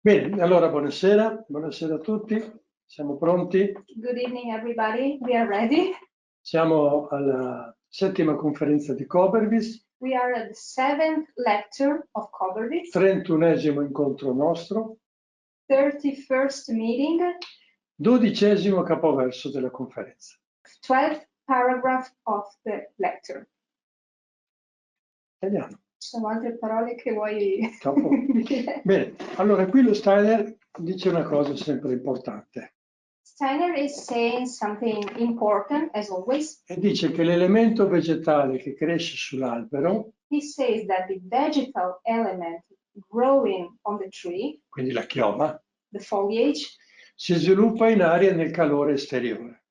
Bene, allora buonasera a tutti, siamo pronti? Good evening, everybody. We are ready. Siamo alla settima conferenza di Koberwitz, We are at the 7th lecture of Koberwitz, 31esimo incontro nostro, 31st meeting, 12esimo capoverso della conferenza. 12th paragraph of the lecture. Italiano. Ci sono altre parole che vuoi Capo. dire? Bene, allora qui lo Steiner dice una cosa sempre importante Steiner is saying something important, as always. e dice che l'elemento vegetale che cresce sull'albero, He says that the vegetal element growing on the tree, quindi la chioma, the foliage, si sviluppa in aria nel calore esteriore.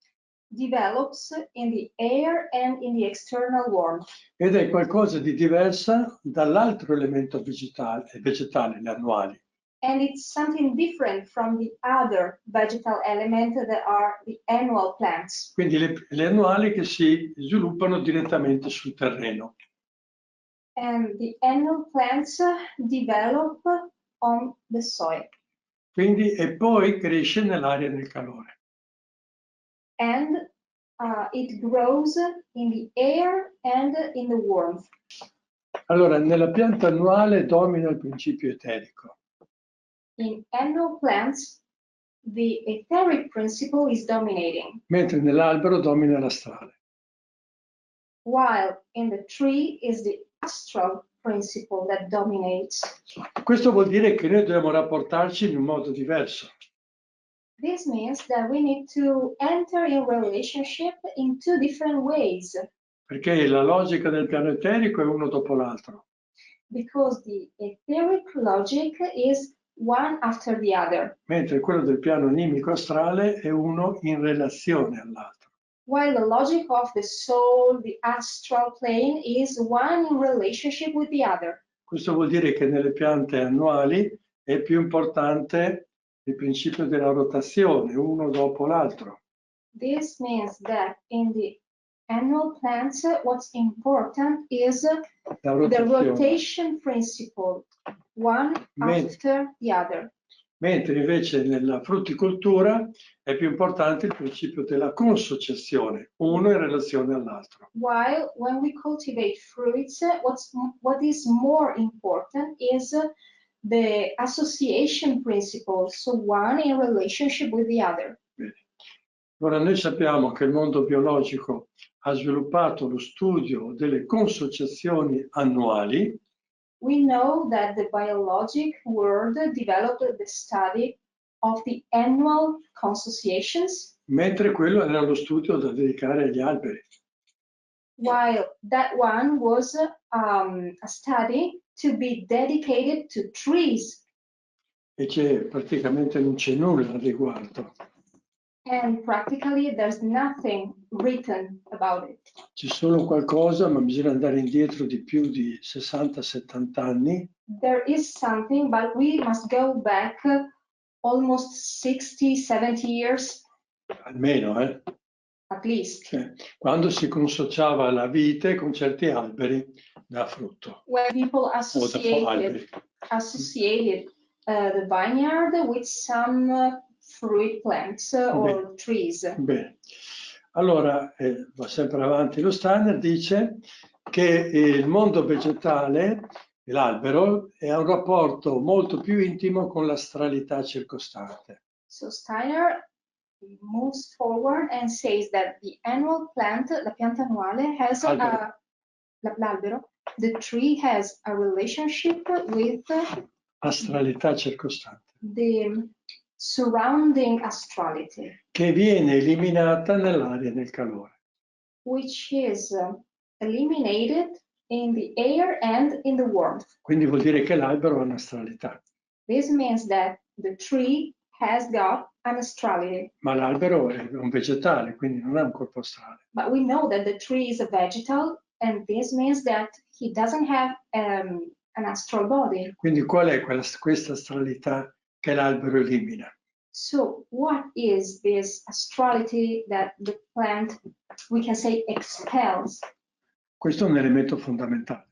develops in the air and in the external warmth. Ed è qualcosa di diversa dall'altro elemento vegetale, le annuali. And it's something different from the other vegetal elements that are the annual plants. Quindi le annuali che si sviluppano direttamente sul terreno. And the annual plants develop on the soil. Quindi, e poi cresce nell'aria nel calore. And it grows in the air and in the warmth. Allora, nella pianta annuale domina il principio eterico. In annual plants, the etheric principle is dominating, Mentre nell'albero domina l'astrale. while in the tree is the astral principle that dominates. Questo vuol dire che noi dobbiamo rapportarci in un modo diverso. This means that we need to enter in relationship in two different ways. Perché la logica del piano eterico è uno dopo l'altro. Because the etheric logic is one after the other, Mentre quello del piano animico astrale è uno in relazione all'altro. while the logic of the soul, the astral plane, is one in relationship with the other. Questo vuol dire che nelle piante annuali è più importante il principio della rotazione, uno dopo l'altro. This means that in the annual plants, what's important is the rotation principle, one after the other. Mentre invece nella frutticoltura è più importante il principio della consociazione, uno in relazione all'altro. While when we cultivate fruits, what is more important is the association principle, so one in relationship with the other. Bene. Ora noi sappiamo che il mondo biologico ha sviluppato lo studio delle consociazioni annuali. We know that the biologic world developed the study of the annual consociations, Mentre quello era lo studio da dedicare agli alberi. while that one was a study to be dedicated to trees. E praticamente non c'è nulla al riguardo. And practically there's nothing written about it. C'è solo qualcosa, ma bisogna andare indietro di più di 60-70 anni. There is something, but we must go back almost 60-70 years. Almeno, At least. Quando si consociava la vite con certi alberi da frutto. When people associated the vineyard with some fruit plants or trees. Bene. Allora, va sempre avanti lo Steiner, dice che il mondo vegetale, l'albero, ha un rapporto molto più intimo con l'astralità circostante. So Steiner moves forward and says that the annual plant, la pianta annuale, has l'albero, the tree has a relationship with astralità circostante. The surrounding astrality, che viene eliminata nell'aria del calore. Which is eliminated in the air and in the warmth. Quindi vuol dire che l'albero ha un'astralità. This means that the tree has got an astrality. Ma l'albero è un vegetale, quindi non ha un corpo astrale. But we know that the tree is a vegetal, and this means that he doesn't have an astral body. Quindi qual è questa astralità che l'albero elimina? So what is this astrality that the plant, we can say, expels? Questo è un elemento fondamentale.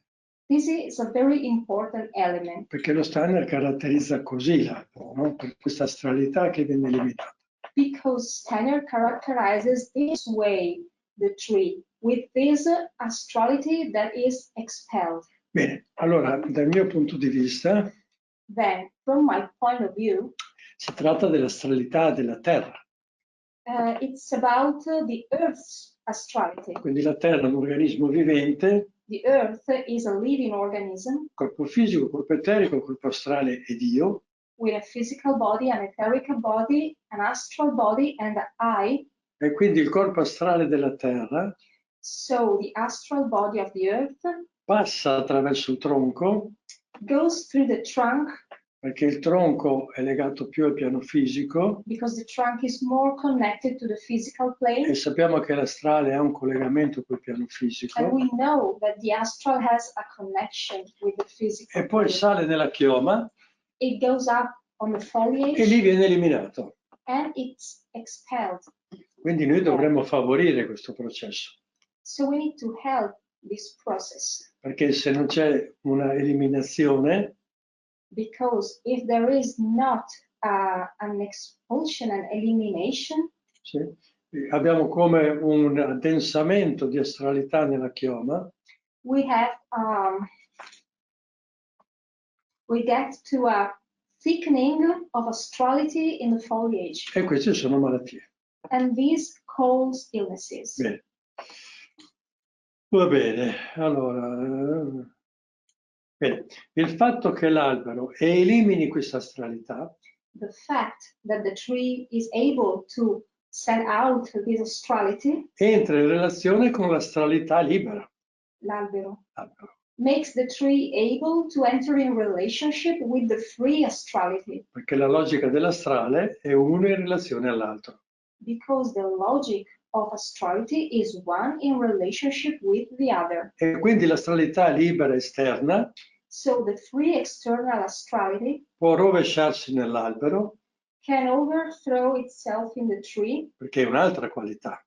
This is a very important element. Perché lo Steiner caratterizza così l'albero, no? Per questa astralità che viene eliminata. Because Steiner characterizes this way the tree, with this astrality that is expelled. Bene, allora dal mio punto di vista Then, from my point of view, si tratta dell'astralità della Terra. it's about the Earth's astrality. Quindi la Terra è un organismo vivente, The Earth is a living organism corpo fisico, corpo eterico, corpo astrale ed io, with a physical body, an etheric body, an astral body, and an eye. e quindi il corpo astrale della Terra So the astral body of the Earth passa attraverso il tronco, goes through the trunk, perché il tronco è legato più al piano fisico, because the trunk is more connected to the physical plane. e sappiamo che l'astrale ha un collegamento col piano And fisico, we know that the astral has a connection with the physical e poi plane. sale nella chioma It goes up on the e foliage lì viene eliminato. and it's expelled. Quindi noi dovremmo favorire questo processo, So we need to help this process, perché se non c'è una eliminazione, because if there is not an expulsion and elimination, sì, abbiamo come un addensamento di astralità nella chioma, we get to a thickening of astrality in the foliage, e queste sono malattie. and this causes illnesses. Bene. Va bene, allora, bene. Il fatto che l'albero elimini questa astralità The fact that the tree is able to send out this astrality, entra in relazione con l'astralità libera. l'albero, L'albero. makes the tree able to enter in relationship with the free astrality, Perché la logica dell'astrale è uno in relazione all'altro. because the logic of astrality is one in relationship with the other. E quindi l'astralità libera esterna So the free external astrality può rovesciarsi nell'albero, can overthrow itself in the tree perché è un'altra qualità.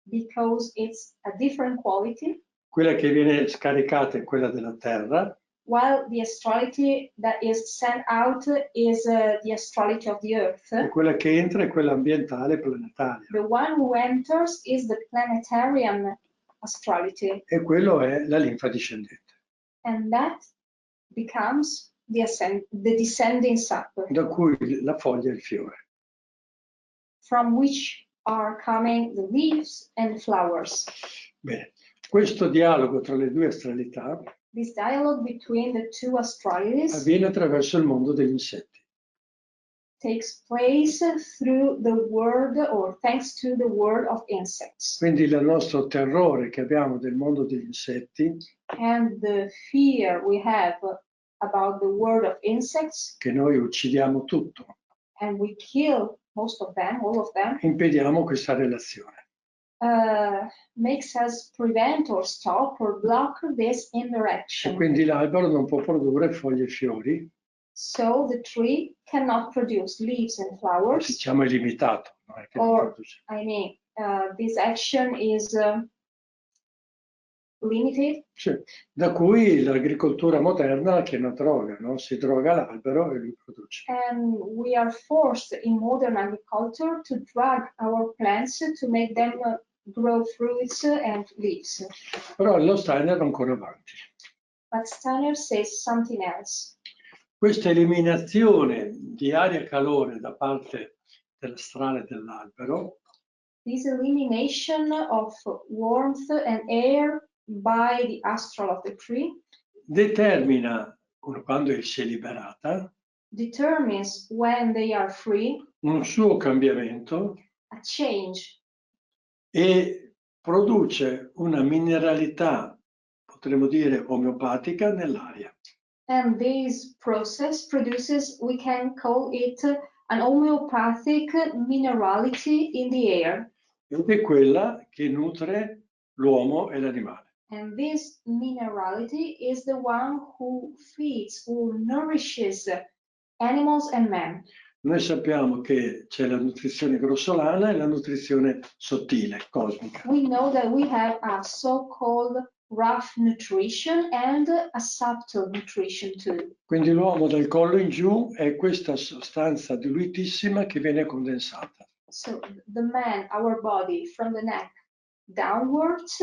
because it's a different quality, Quella che viene scaricata è quella della terra, while the astrality that is sent out is the astrality of the earth. e quella che entra è quella ambientale planetaria. The one who enters is the planetarian astrality, E quello è la linfa discendente, and that becomes the descending sap, da cui la foglia e il fiore. from which are coming the leaves and flowers. Bene, questo dialogo tra le due astralità This dialogue between the two astralities avviene attraverso il mondo degli insetti. takes place through the word, or thanks to the word of insects. Quindi il nostro terrore che abbiamo del mondo degli insetti, And the fear we have about the word of insects, che noi uccidiamo tutto, and we kill most of them, all of them, impediamo questa relazione. makes us prevent or stop or block this E interaction. quindi l'albero non può produrre foglie e fiori, So the tree cannot produce leaves and flowers, diciamo è limitato. Non è che non or produce. I mean, this action is limited. Sì. Da cui l'agricoltura moderna che è una droga, no? Si droga l'albero e lui produce. And we are forced in modern agriculture to drug our plants to make them grow fruits and leaves. Però lo Steiner va ancora avanti. But Steiner says something else. Questa eliminazione di aria e calore da parte dell'astrale dell'albero This elimination of warmth and air by the astral of the tree determina, quando si è liberata, determines, when they are free, un suo cambiamento a change, e produce una mineralità, potremmo dire omeopatica, nell'aria. and this process produces, we can call it an homeopathic minerality in the air. Ed è quella che nutre l'uomo e l'animale. And this minerality is the one who feeds, who nourishes animals and man. Noi sappiamo che c'è la nutrizione grossolana e la nutrizione sottile, cosmica. We know that we have a so-called rough nutrition and a subtle nutrition too. Quindi l'uomo dal collo in giù è questa sostanza diluitissima che viene condensata. So the man, our body, from the neck downwards,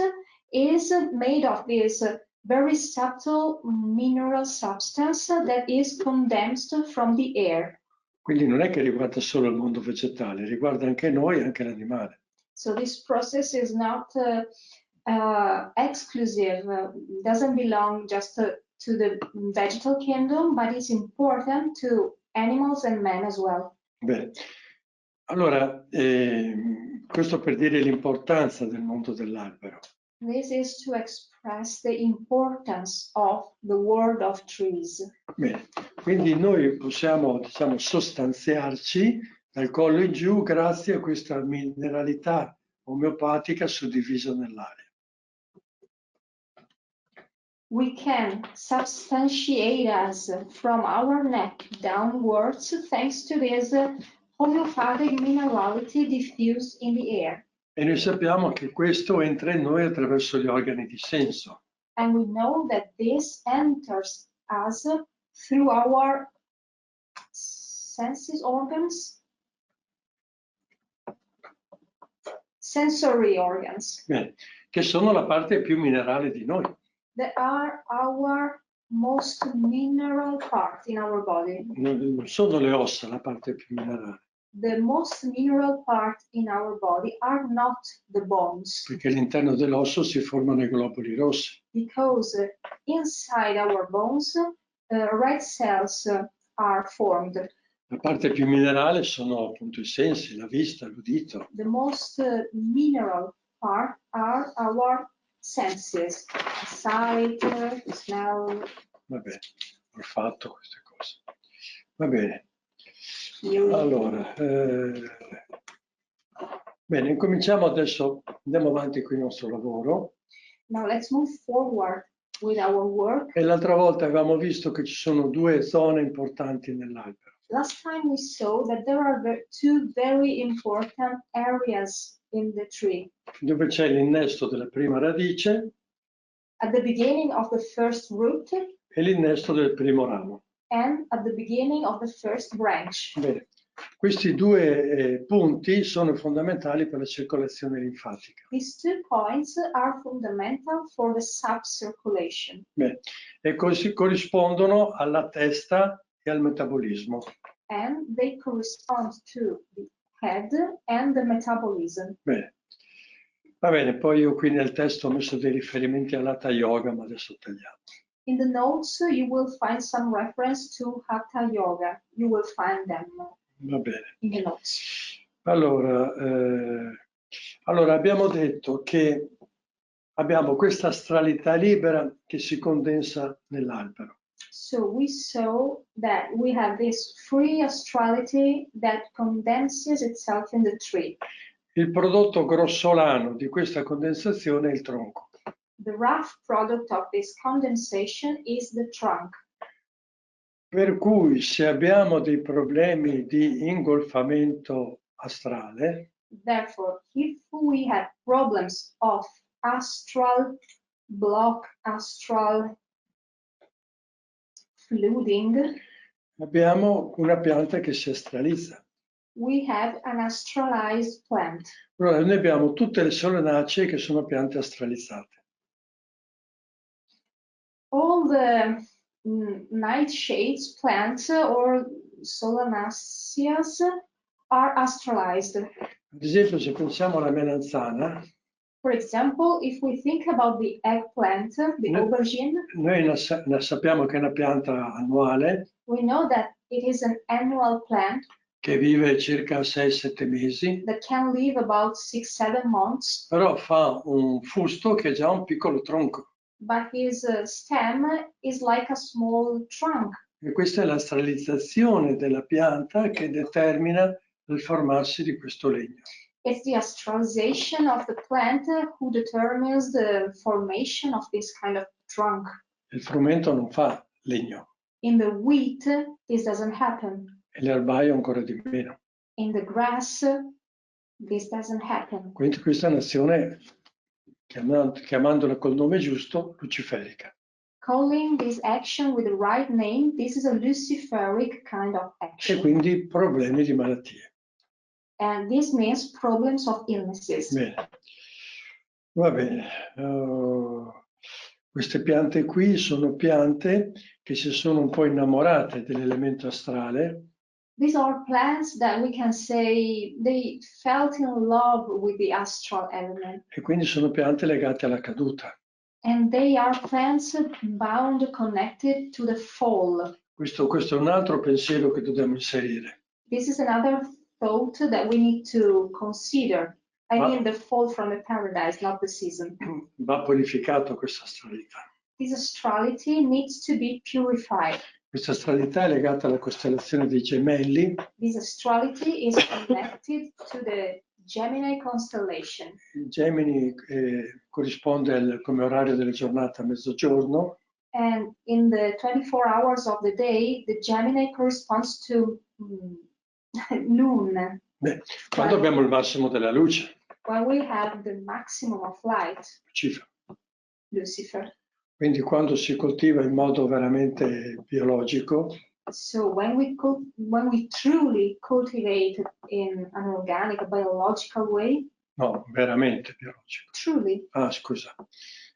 is made of this very subtle mineral substance that is condensed from the air. Quindi non è che riguarda solo il mondo vegetale, riguarda anche noi e anche l'animale. So this process is not exclusive, doesn't belong just to the vegetal kingdom, but it's important to animals and men as well. Bene, allora questo per dire l'importanza del mondo dell'albero. This is to express the importance of the world of trees. Bene, quindi noi possiamo, diciamo, sostanziarci dal collo in giù grazie a questa mineralità omeopatica suddivisa nell'aria. We can substantiate us from our neck downwards thanks to this homeopathic minerality diffused in the air. E noi sappiamo che questo entra in noi attraverso gli organi di senso. And we know that this enters us through our senses organs, sensory organs. Bene, che sono la parte più minerale di noi. That are our most mineral part in our body. Non sono le ossa la parte più minerale, The most mineral part in our body are not the bones, perché all'interno dell'osso si formano i globuli rossi. because inside our bones, red cells are formed. La parte più minerale sono appunto i sensi, la vista, l'udito. The most mineral part are our senses, sight, smell, Va bene, olfatto, queste cose. Va bene. hearing. Allora, bene, incominciamo adesso, andiamo avanti con il nostro lavoro. Now let's move forward with our work. E l'altra volta avevamo visto che ci sono due zone importanti nell'albero. Last time we saw that there are two very important areas in the tree. Dove c'è l'innesto della prima radice At the beginning of the first root e l'innesto del primo ramo. and at the beginning of the first branch. Bene. Questi due punti sono fondamentali per la circolazione linfatica. These 2 points are fundamental for the subcirculation. Bene. E così corrispondono alla testa e al metabolismo. And they correspond to the head and the metabolism. Bene. Va bene, poi io qui nel testo ho messo dei riferimenti all'Hatha Yoga, ma adesso tagliamo. In the notes, you will find some reference to Hatha Yoga. You will find them Va bene. in the notes. Allora, abbiamo detto che abbiamo questa astralità libera che si condensa nell'albero. So we saw that we have this free astrality that condenses itself in the tree. Il prodotto grossolano di questa condensazione è il tronco. The rough product of this condensation is the trunk. Per cui se abbiamo dei problemi di ingolfamento astrale, Therefore, if we have problems of astral block, astral flooding, abbiamo una pianta che si astralizza. we have an astralized plant. Allora, noi abbiamo tutte le solanacee che sono piante astralizzate. All the nightshades plants or solanaceas are astralized. Ad esempio, se pensiamo alla melanzana, For example, if we think about the eggplant, the aubergine, noi sappiamo che è una pianta annuale we know that it is an annual plant che vive circa 6-7 mesi, that can live about 6-7 months, però fa un fusto che è già un piccolo tronco. but his stem is like a small trunk. E questa è l'astralizzazione della pianta che determina il formarsi di questo legno. It's the astralization of the plant who determines the formation of this kind of trunk. Il frumento non fa legno, In the wheat, this doesn't happen. e l'erbaio ancora di meno. In the grass, this doesn't happen. Quindi questa è un'azione chiamandola col nome giusto, luciferica. Calling this action with the right name, this is a luciferic kind of E action. quindi problemi di malattie. And this means problems of illnesses. Bene. Va bene. Queste piante qui sono piante che si sono un po' innamorate dell'elemento astrale. These are plants that we can say they felt in love with the astral element. E quindi sono piante legate alla caduta. And they are plants bound, connected to the fall. Questo è un altro pensiero che dobbiamo inserire. This is another thought that we need to consider. I mean the fall from the paradise, not the season. Va purificato questa astralità. This astrality needs to be purified. Questa astralità è legata alla costellazione dei gemelli. This astrality is connected to the Gemini constellation. Il Gemini corrisponde come orario della giornata a mezzogiorno. And in the 24 hours of the day, the Gemini corresponds to noon. Beh, quando abbiamo il massimo della luce. When we have the maximum of light. Lucifer. Quindi quando si coltiva in modo veramente biologico. So when we truly cultivate in an organic, biological way. No, veramente biologico. Truly. Ah, scusa.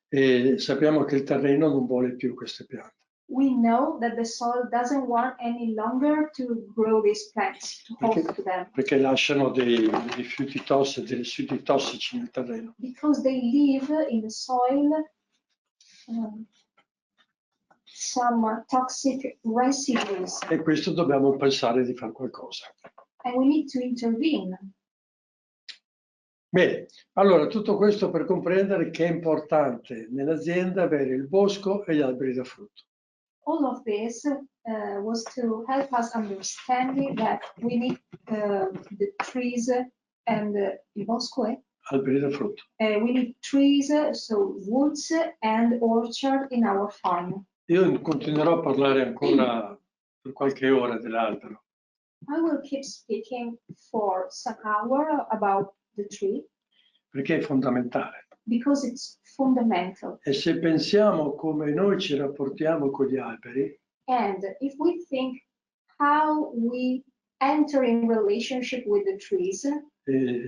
E sappiamo che il terreno non vuole più queste piante. We know that the soil doesn't want any longer to grow these plants, to hold to them. Perché lasciano dei rifiuti tossici, dei residui tossici nel terreno. Because they leave in the soil some toxic residues. E questo dobbiamo pensare di fare qualcosa. And we need to intervene. Bene, allora tutto questo per comprendere che è importante nell'azienda avere il bosco e gli alberi da frutto. All of this was to help us understanding that we need the trees and il bosco alberi da frutto. We need trees, so woods and orchard in our farm. Io continuerò a parlare ancora per qualche ora dell'albero. I will keep speaking for some hour about the tree. Perché è fondamentale. Because it's fundamental. E se pensiamo come noi ci rapportiamo con gli alberi. And if we think how we enter in relationship with the trees.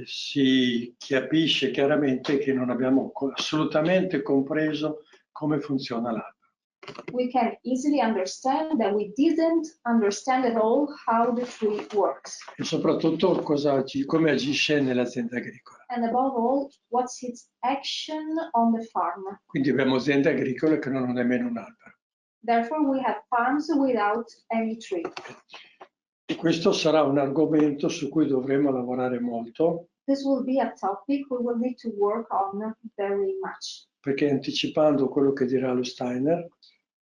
Si capisce chiaramente che non abbiamo assolutamente compreso come funziona l'albero. We can easily understand that we didn't understand at all how the tree works. E soprattutto come agisce nell'azienda agricola. And above all, what's its action on the farm. Quindi abbiamo aziende agricole che non hanno nemmeno un albero. Therefore we have farms without any tree. E questo sarà un argomento su cui dovremo lavorare molto. This will be a topic we will need to work on very much. Perché anticipando quello che dirà lo Steiner.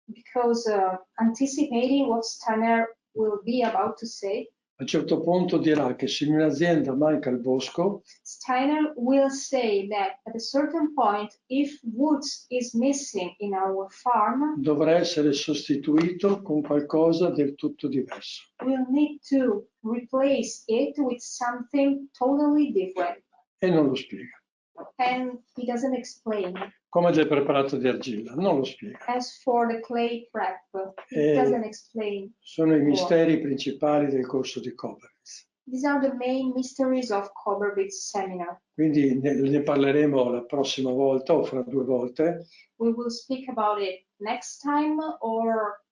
Because anticipating what Steiner will be about to say. A un certo punto dirà che se in un'azienda manca il bosco. Steiner will say that at a certain point, if woods is missing in our farm, dovrà essere sostituito con qualcosa del tutto diverso. We'll need to replace it with something totally different. E non lo spiega. And he doesn't explain. Come del preparato di argilla, non lo spiega. As for the clay prep, he doesn't explain. Sono i misteri principali del corso di Koberwitz. These are the main mysteries of Koberwitz seminar. Quindi ne parleremo la prossima volta o fra 2 volte. We will speak about it next time or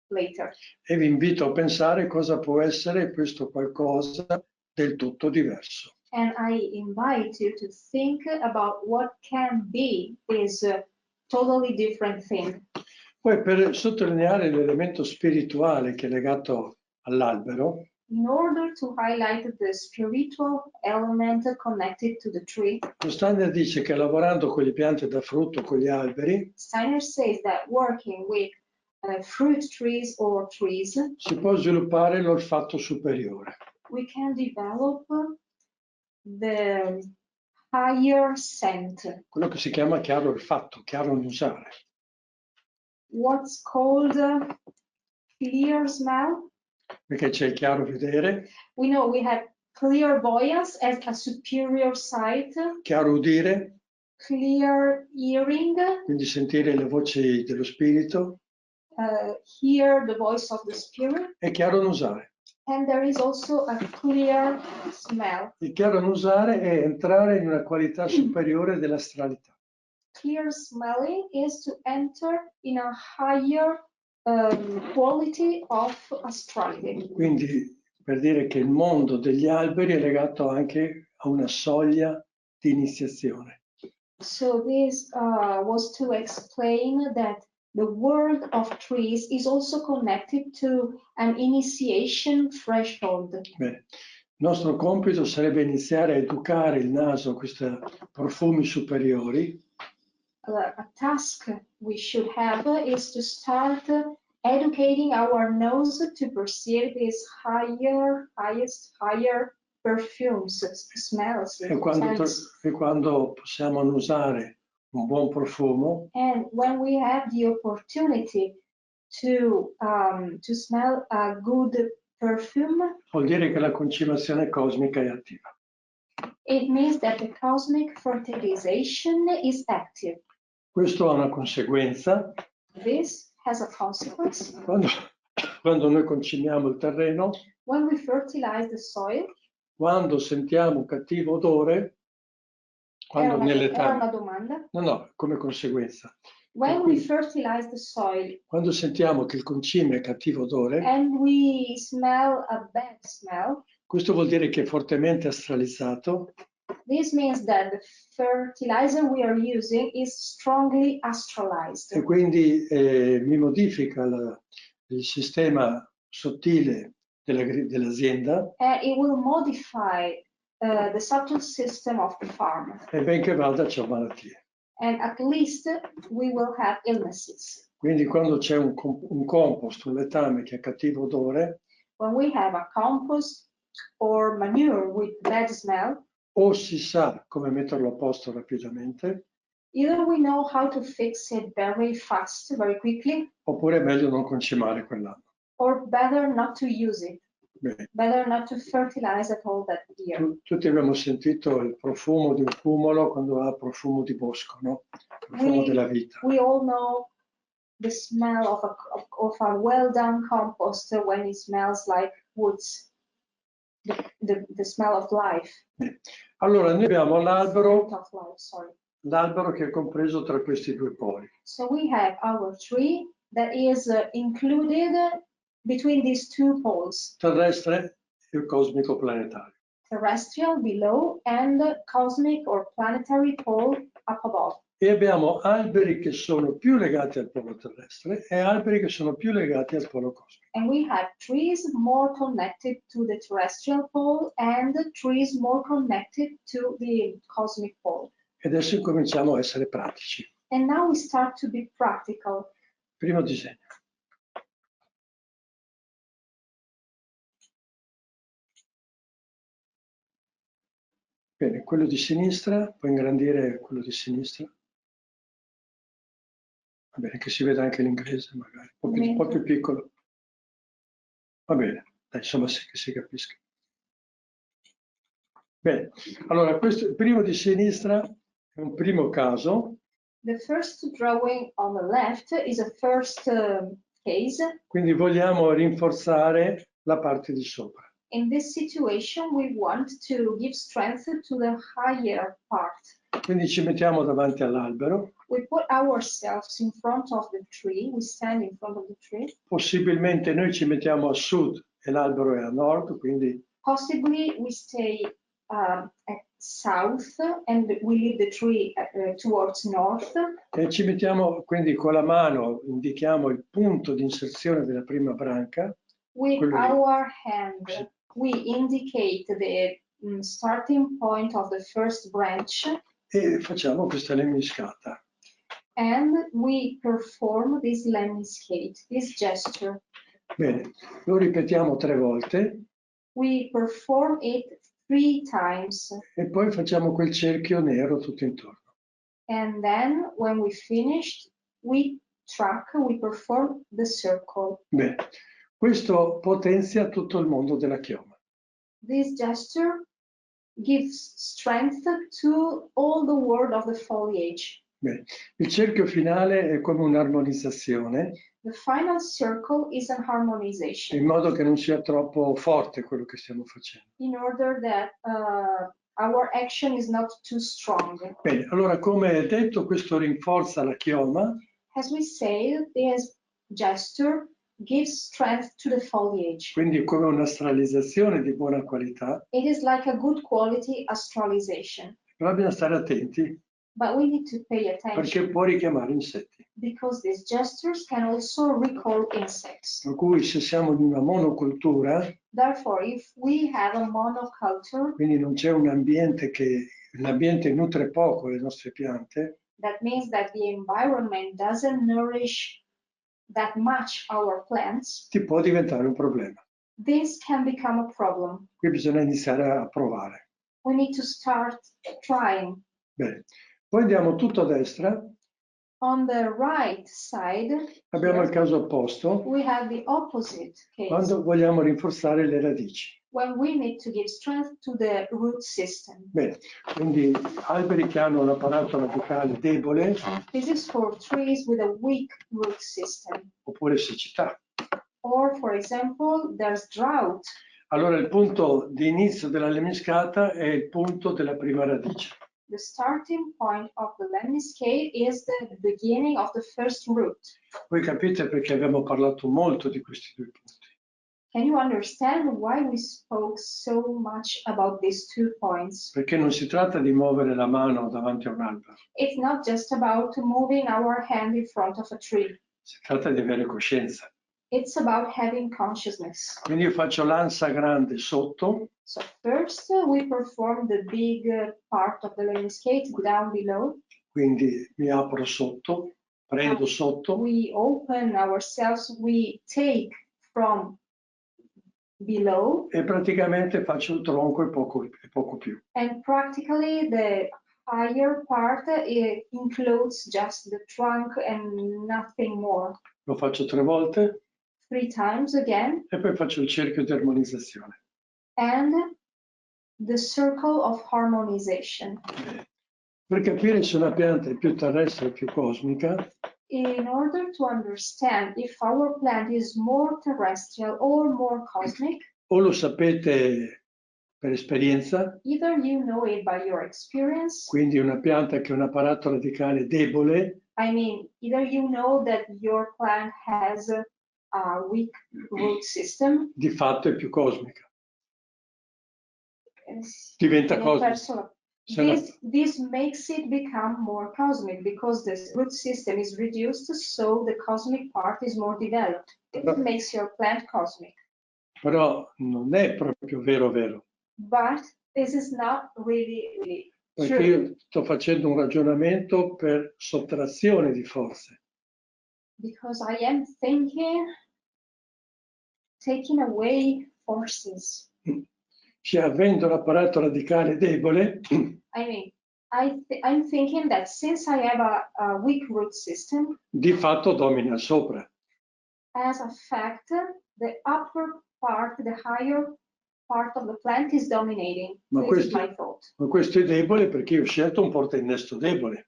later. E vi invito a pensare cosa può essere questo qualcosa del tutto diverso. And I invite you to think about what can be this totally different thing. Poi per sottolineare l'elemento spirituale che è legato all'albero. In order to highlight the spiritual element connected to the tree. Steiner dice che lavorando con le piante da frutto, con gli alberi. Steiner says that working with fruit trees or trees. Si può sviluppare l'olfatto superiore. We can develop the higher scent. Quello che si chiama chiaro olfatto, chiaro annusare. What's called clear smell. Perché c'è il chiaro vedere. We know we have clairvoyance as a superior sight. Chiaro udire. clear hearing. Quindi sentire le voci dello spirito. Hear the voice of the spirit. È chiaro annusare. And there is also a clear smell. Il chiaro annusare è entrare in una qualità superiore dell'astralità. Clear smelling is to enter in a higher quality of astrality. Quindi per dire che il mondo degli alberi è legato anche a una soglia di iniziazione. So this was to explain that the world of trees is also connected to an initiation threshold. Bene. Il nostro compito sarebbe iniziare a educare il naso a questi profumi superiori. A task we should have is to start educating our nose to perceive these higher perfumes, smells. E quando possiamo annusare un buon profumo, and when we have the opportunity to smell a good perfume, vuol dire che la concimazione cosmica è attiva. it means that the cosmic fertilization is active. Questo ha una conseguenza. This has a consequence. Quando noi concimiamo il terreno, when we fertilize the soil, quando sentiamo un cattivo odore, quando era una domanda? No, come conseguenza. When we fertilize the soil, quando sentiamo che il concime è cattivo odore, and we smell a bad smell, questo vuol dire che è fortemente astralizzato. This means that the fertilizer we are using is strongly astralized. E quindi mi modifica il sistema sottile dell'azienda. And it will modify the subtle system of the farm. E benché vada c'è malattie. And at least we will have illnesses. Quindi quando c'è un compost, un letame che ha cattivo odore, when we have a compost or manure with bad smell, o si sa come metterlo a posto rapidamente, either we know how to fix it very fast, very quickly, oppure è meglio non concimare quell'anno. or better not to use it. Bene. Better not to fertilize at all that year. Tutti abbiamo sentito il profumo di un cumulo quando ha profumo di bosco, no? Il profumo della vita. We all know the smell of a well done compost when it smells like woods. The smell of life. Allora, noi abbiamo l'albero che è compreso tra questi due poli. So we have our tree that is included between these two poles. Terrestre e cosmico planetario. Terrestrial below and cosmic or planetary pole up above. E abbiamo alberi che sono più legati al polo terrestre e alberi che sono più legati al polo cosmico. And we have trees more connected to the terrestrial pole and trees more connected to the cosmic pole. E adesso incominciamo a essere pratici. And now we start to be practical. Primo disegno. Bene, quello di sinistra, puoi ingrandire quello di sinistra. Va bene, che si veda anche l'inglese magari, un po' più piccolo. Va bene, dai, insomma che si capisca. Bene, allora questo, il primo di sinistra è un primo caso. The first drawing on the left is a first case. Quindi vogliamo rinforzare la parte di sopra. In this situation we want to give strength to the higher part. Quindi ci mettiamo davanti all'albero. We put ourselves in front of the tree, we stand in front of the tree. Possibilmente noi ci mettiamo a sud e l'albero è a nord, quindi... Possibly we stay at south and we leave the tree towards north. E ci mettiamo, quindi con la mano indichiamo il punto di inserzione della prima branca. With our hand we indicate the starting point of the first branch. E facciamo questa lemniscata. And we perform this lemniscate, this gesture. Bene, lo ripetiamo 3 volte. We perform it 3 times. E poi facciamo quel cerchio nero tutto intorno. And then when we finished, we perform the circle. Bene, questo potenzia tutto il mondo della chioma. This gesture gives strength to all the world of the foliage. Bene. Il cerchio finale è come un'armonizzazione, The final circle is an harmonization, in modo che non sia troppo forte quello che stiamo facendo. in order that our action is not too strong. Bene, allora come detto, questo rinforza la chioma. As we say, this gesture gives strength to the foliage. Quindi è come un'astralizzazione di buona qualità. It is like a good quality astralization. Però bisogna stare attenti, But we need to pay attention, perché può richiamare insetti. because these gestures can also recall insects. Per cui se siamo in una monocultura, Therefore, if we have a monoculture, quindi non c'è un ambiente l'ambiente nutre poco le nostre piante, that means that the environment doesn't nourish that much our plants, ti può diventare un problema. this can become a problem. Qui bisogna iniziare a provare. We need to start trying. Bene. Poi andiamo tutto a destra, On the right side, abbiamo here, il caso opposto, we have the opposite case, quando vogliamo rinforzare le radici. when we need to give strength to the root system. Bene, quindi alberi che hanno un apparato radicale debole, This is for trees with a weak root system. oppure siccità. Or, for example, there's drought. Allora il punto di inizio della lemniscata è il punto della prima radice. The starting point of the lemniscate is the beginning of the first root. Voi capite perché abbiamo parlato molto di questi due punti. Can you understand why we spoke so much about these 2 points? Perché non si tratta di muovere la mano davanti a un albero, It's not just about moving our hand in front of a tree. si tratta di avere coscienza. It's about having consciousness. Quindi io faccio l'ansa grande sotto, So first, we perform the big part of the lemniscate down below. quindi mi apro sotto, prendo sotto, We open ourselves, we take from below, e praticamente faccio il tronco e poco più. and practically the higher part includes just the trunk and nothing more. Lo faccio 3 volte 3 times again, e poi faccio il cerchio di armonizzazione. and the circle of harmonization. Per capire se una pianta è più terrestre o più cosmica, In order to understand if our plant is more terrestrial or more cosmic, o lo sapete per esperienza, either you know it by your experience, quindi una pianta che ha un apparato radicale debole, I mean, either you know that your plant has a weak root system, di fatto è più cosmica. Diventa cosmica. This makes it become more cosmic because the root system is reduced, so the cosmic part is more developed. It makes your plant cosmic. Però non è proprio vero. But this is not really Perché true. io sto facendo un ragionamento per sottrazione di forze. Because I am thinking, taking away forces. Cioè, avendo l'apparato radicale debole, I mean, I'm thinking that since I have a weak root system, di fatto domina sopra. as a fact, the upper part, the higher part of the plant is dominating. This is my thought. Ma questo è debole perché io ho scelto un portainnesto debole.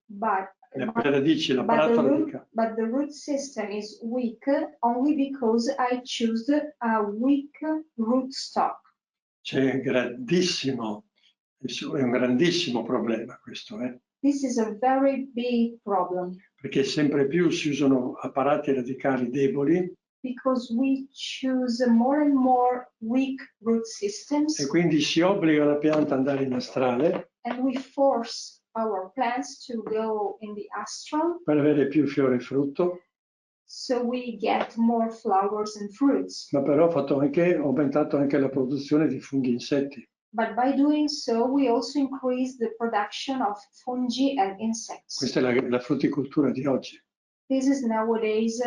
But radici, l'apparato radicale. But the root system is weak only because I choose a weak root stock. C'è è un grandissimo problema questo. This is a very big problem. Perché sempre più si usano apparati radicali deboli. Because we choose more and more weak root systems. E quindi si obbliga la pianta ad andare in astrale. And we force our plants to go in the astral. Per avere più fiore e frutto. So we get more flowers and fruits. Ma però ho aumentato anche la produzione di funghi e insetti. But by doing so, we also increase the production of fungi and insects. Questa è la frutticoltura di oggi. This is nowadays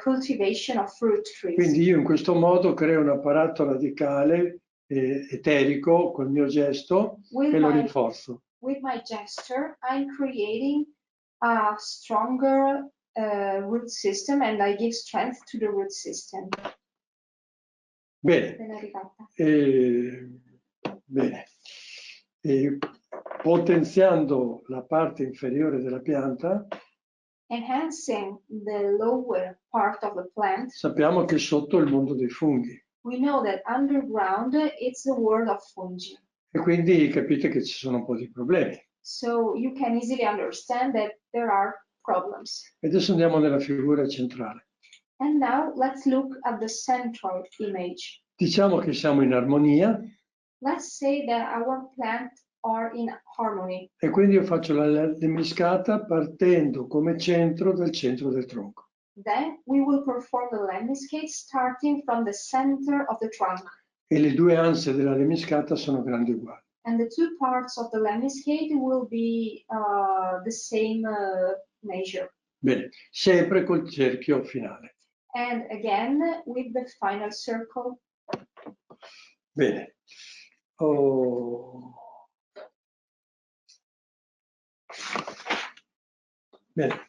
cultivation of fruit trees. Quindi io in questo modo creo un apparato radicale eterico col mio gesto e lo rinforzo. With my gesture, I'm creating a stronger root system, and I give strength to the root system. Bene. Ben arrivata. Bene. Potenziando la parte inferiore della pianta, Enhancing the lower part of the plant, sappiamo che sotto è il mondo dei funghi. we know that underground it's the world of fungi. E quindi capite che ci sono un po' di problemi. So you can easily understand that there are problems. E adesso andiamo nella figura centrale. And now let's look at the central image. Diciamo che siamo in armonia Let's say that our plants are in harmony. e quindi io faccio la lemniscata partendo come centro del centro del tronco. Then we will perform the lemniscate starting from the center of the trunk. E le due anse della lemniscata sono grandi uguali. And the two parts of the lemniscate will be the same measure. Bene, sempre col cerchio finale. And again with the final circle. Bene. Bene.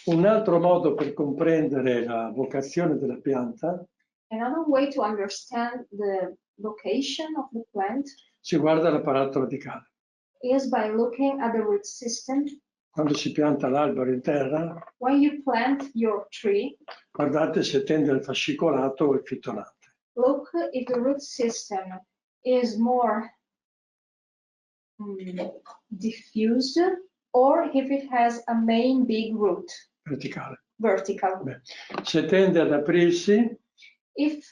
Un altro modo per comprendere la vocazione della pianta, Another way to understand the location of the plant si guarda l'apparato radicale. is by looking at the root system. Quando si pianta l'albero in terra, When you plant your tree, guardate se tende al fascicolato o al fitonante. look if the root system is more diffused or if it has a main big root, Verticale. vertical. Beh, se tende ad aprirsi, If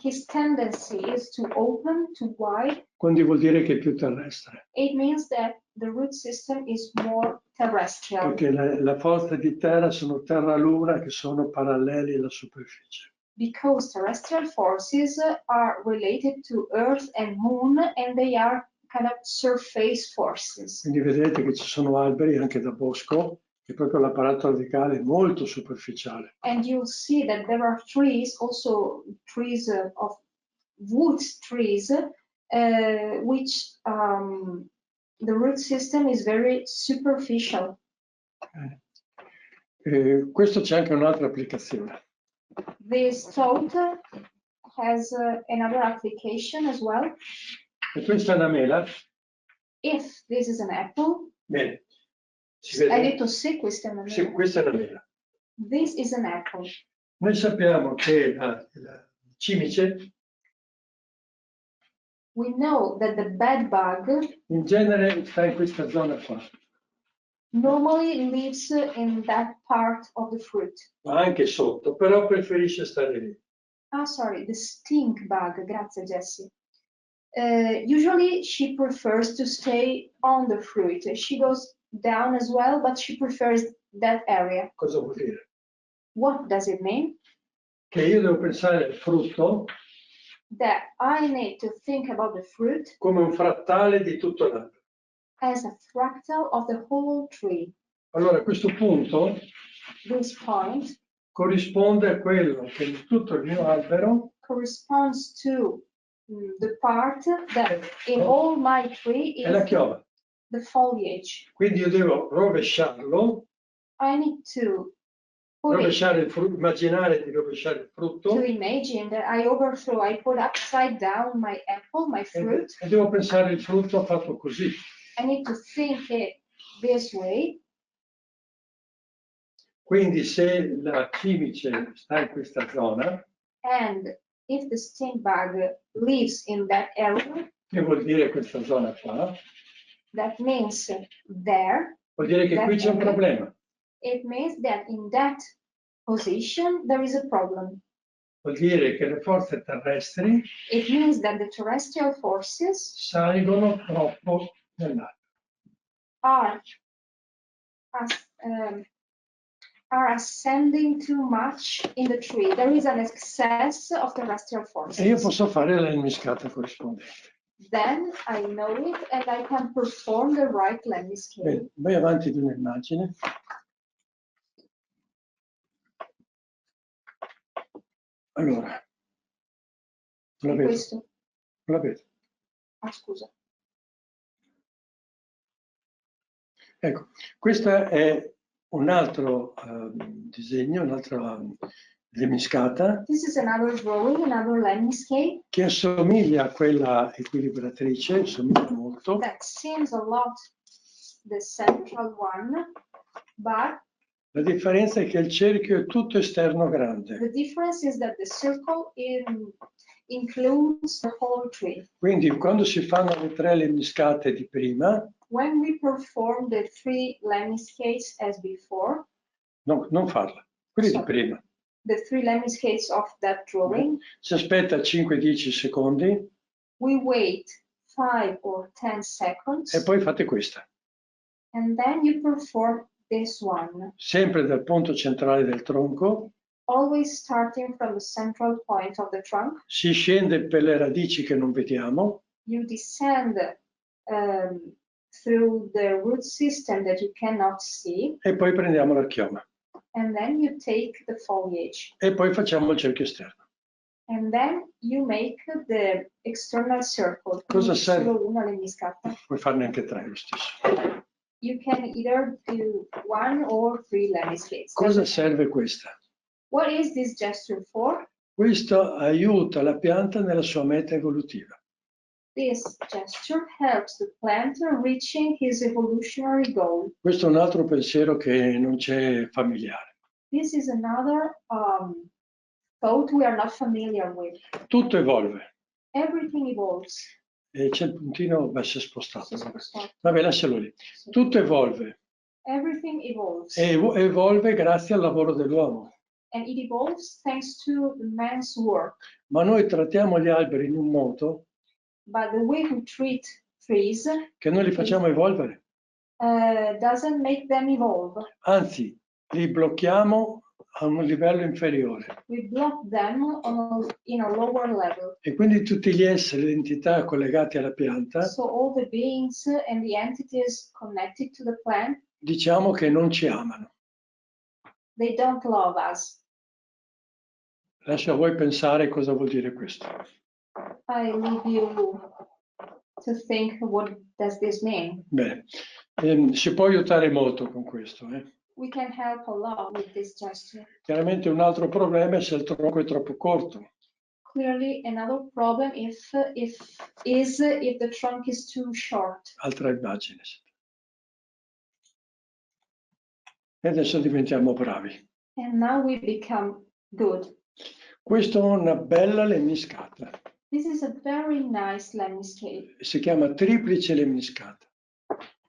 his tendency is to open, to wide, quindi vuol dire che è più terrestre. it means that the root system is more terrestrial. Perché la forza di terra sono terra-luna che sono paralleli alla superficie. Because terrestrial forces are related to Earth and Moon and they are kind of surface forces. Quindi vedete che ci sono alberi anche da bosco, che proprio l'apparato radicale è molto superficiale. And you'll see that there are trees, also trees of wood trees, which the root system is very superficial. Questo c'è anche un'altra applicazione. This thought has another application as well. E questa è una mela. If this is an apple, Bene. Si vede? hai detto se questa è una Sì, mela. questa è una mela. This is an apple. Noi sappiamo che il cimice We know that the bed bug in genere sta in questa zona qua, normally lives in that part of the fruit. ma anche sotto, però preferisce stare lì. Ah, sorry, the stink bug. Grazie, Jessie. Usually she prefers to stay on the fruit. She goes down as well, but she prefers that area. Cosa vuol dire? What does it mean? Che io devo pensare al frutto That I need to think about the fruit come un frattale di tutto l'albero. as a fractal of the whole tree. Allora a questo punto This point corrisponde a quello che in tutto il mio albero corresponds to the part that in all my tree è la is chioma. the foliage. Quindi io devo rovesciarlo, I need to put it, rovesciare il frutto, immaginare di rovesciare il frutto to imagine that I overthrow, I put upside down my apple, my fruit. e devo pensare il frutto fatto così. I need to think it this way. Quindi se la cimice sta in questa zona, And if the stink bug lives in that area, che vuol dire questa zona qua, that means there, vuol dire che that qui c'è un area, problema. it means that in that position there is a problem. Vuol dire che le forze terrestri It means that the terrestrial forces salgono troppo nell'albero. Are ascending too much in the tree. There is an excess of terrestrial forces. E io posso fare la lemniscata corrispondente. Then I know it and I can perform the right lemniscate. Bene, vai avanti di un'immagine. Allora, la vedo. Questo? La vedo. Ah, scusa. Ecco, questo è un altro disegno, un'altra lemniscata, This is another drawing, another landscape che assomiglia a quella equilibratrice, assomiglia molto, that seems a lot the central one, but la differenza è che il cerchio è tutto esterno grande, the difference is that the circle includes the whole tree. quindi quando si fanno le 3 lemniscate di prima, When we perform the 3 landscapes as before, no, non farla, quelli di Sorry. prima, the 3 landscapes of that drawing, si aspetta 5-10 secondi we wait 5 or 10 seconds, e poi fate questa, and then you perform this one, sempre dal punto centrale del tronco, always starting from the central point of the trunk. si scende per le radici che non vediamo, You descend through the root system that you cannot see, e poi prendiamo la chioma and then you take the foliage, e poi facciamo il cerchio esterno. and then you make the external circle. Cosa Quindi serve? solo una lemniscata. Puoi farne anche 3 lo stesso. You can either do 1 or 3 landscapes. Cosa serve questa? What is this gesture for? Questo aiuta la pianta nella sua meta evolutiva. This gesture helps the plant reaching his evolutionary goal. Questo è un altro pensiero che non c'è familiare. This is another thought we are not familiar with. Tutto evolve. Everything evolves. E c'è il puntino, beh, si è Si spostato. è spostato. Vabbè, lascialo lì. Sì. Tutto evolve. Everything evolves. E evolve grazie al lavoro dell'uomo. And it evolves thanks to the man's work. Ma noi trattiamo gli alberi in un modo But the way we treat trees che noi li facciamo evolvere. doesn't make them evolve. Anzi, li blocchiamo a un livello inferiore. We block them in a lower level. E quindi tutti gli esseri, le entità collegate alla pianta, So all the beings and the entities connected to the plant, diciamo che non ci amano. they don't love us. Lascio a voi pensare cosa vuol dire questo. I leave you to think, what does this mean? Bene, si può aiutare molto con questo. We can help a lot with this gesture. Chiaramente un altro problema è se il tronco è troppo corto. Clearly, another problem is if the trunk is too short. Altra immagine. E adesso diventiamo bravi. And now we become good. Questa è una bella lemniscata. This is a very nice landscape. Si chiama triplice lemniscata.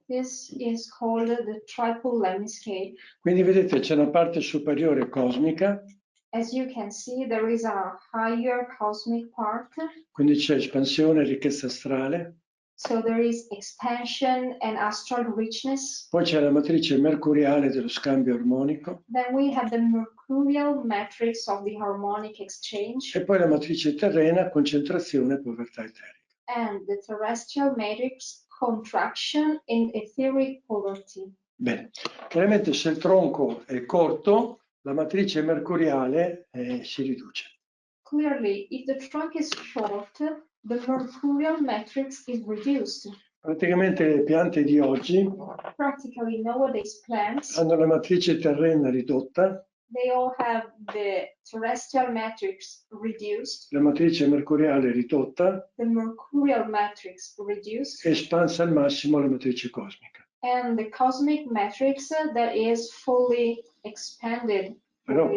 This is called the triple landscape. Quindi vedete c'è una parte superiore cosmica, As you can see, there is a higher cosmic part. quindi c'è espansione e ricchezza astrale. So there is expansion and astral richness. Poi c'è la matrice mercuriale dello scambio armonico. Then we have the mercurial matrix of the harmonic exchange. E poi la matrice terrena, concentrazione e povertà eterica. And the terrestrial matrix, contraction and etheric poverty. Bene, chiaramente se il tronco è corto, la matrice mercuriale si riduce. Clearly, if the trunk is short, the mercurial matrix is reduced. Praticamente le piante di oggi Practically nowadays plants, hanno la matrice terrena ridotta, they all have the terrestrial matrix reduced, la matrice mercuriale ridotta the mercurial matrix reduced, e espansa al massimo la matrice cosmica. and the cosmic matrix that is fully expanded. Però,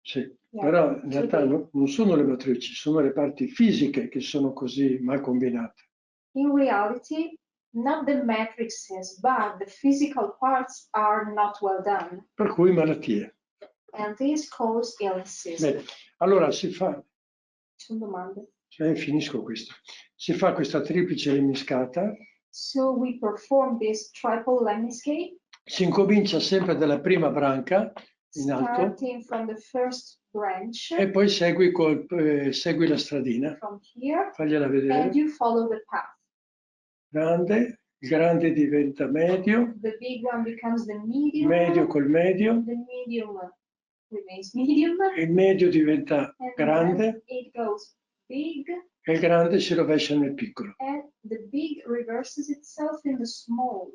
sì, però in realtà non sono le matrici, sono le parti fisiche che sono così mal combinate. In reality, not the matrices, but the physical parts are not well done. Per cui malattie. And this causes illnesses. Bene, allora si fa, Sono domande. finisco questo, si fa questa triplice lemniscata, So we perform this triple landscape, si incomincia sempre dalla prima branca in alto starting from the first branch, e poi segui la stradina, from here, fagliela and vedere, you follow the path. grande, il grande diventa medio, The big one becomes the medium, medio col medio, the medium remains medium, il medio diventa and grande then it goes big, e il grande si rovescia nel piccolo. and the big reverses itself in the small.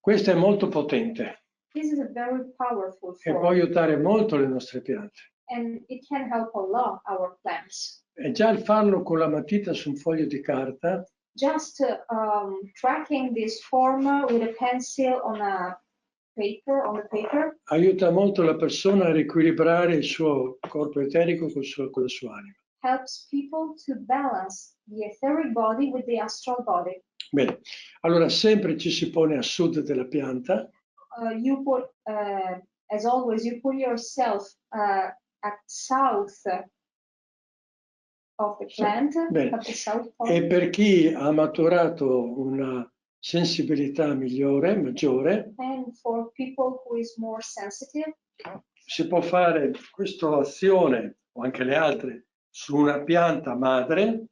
Questo è molto potente This is a very powerful e può form, aiutare molto le nostre piante. and it can help a lot our plants. E già il farlo con la matita su un foglio di carta Just tracking this form with a pencil on the paper aiuta molto la persona a riequilibrare il suo corpo eterico con la sua anima. helps people to balance the etheric body with the astral body. Bene, allora sempre ci si pone a sud della pianta. You put, as always, you put yourself at south of the plant, Bene. at the south E pole. per chi ha maturato una sensibilità maggiore, And for people who is more sensitive, si può fare questa azione, o anche le altre, su una pianta madre,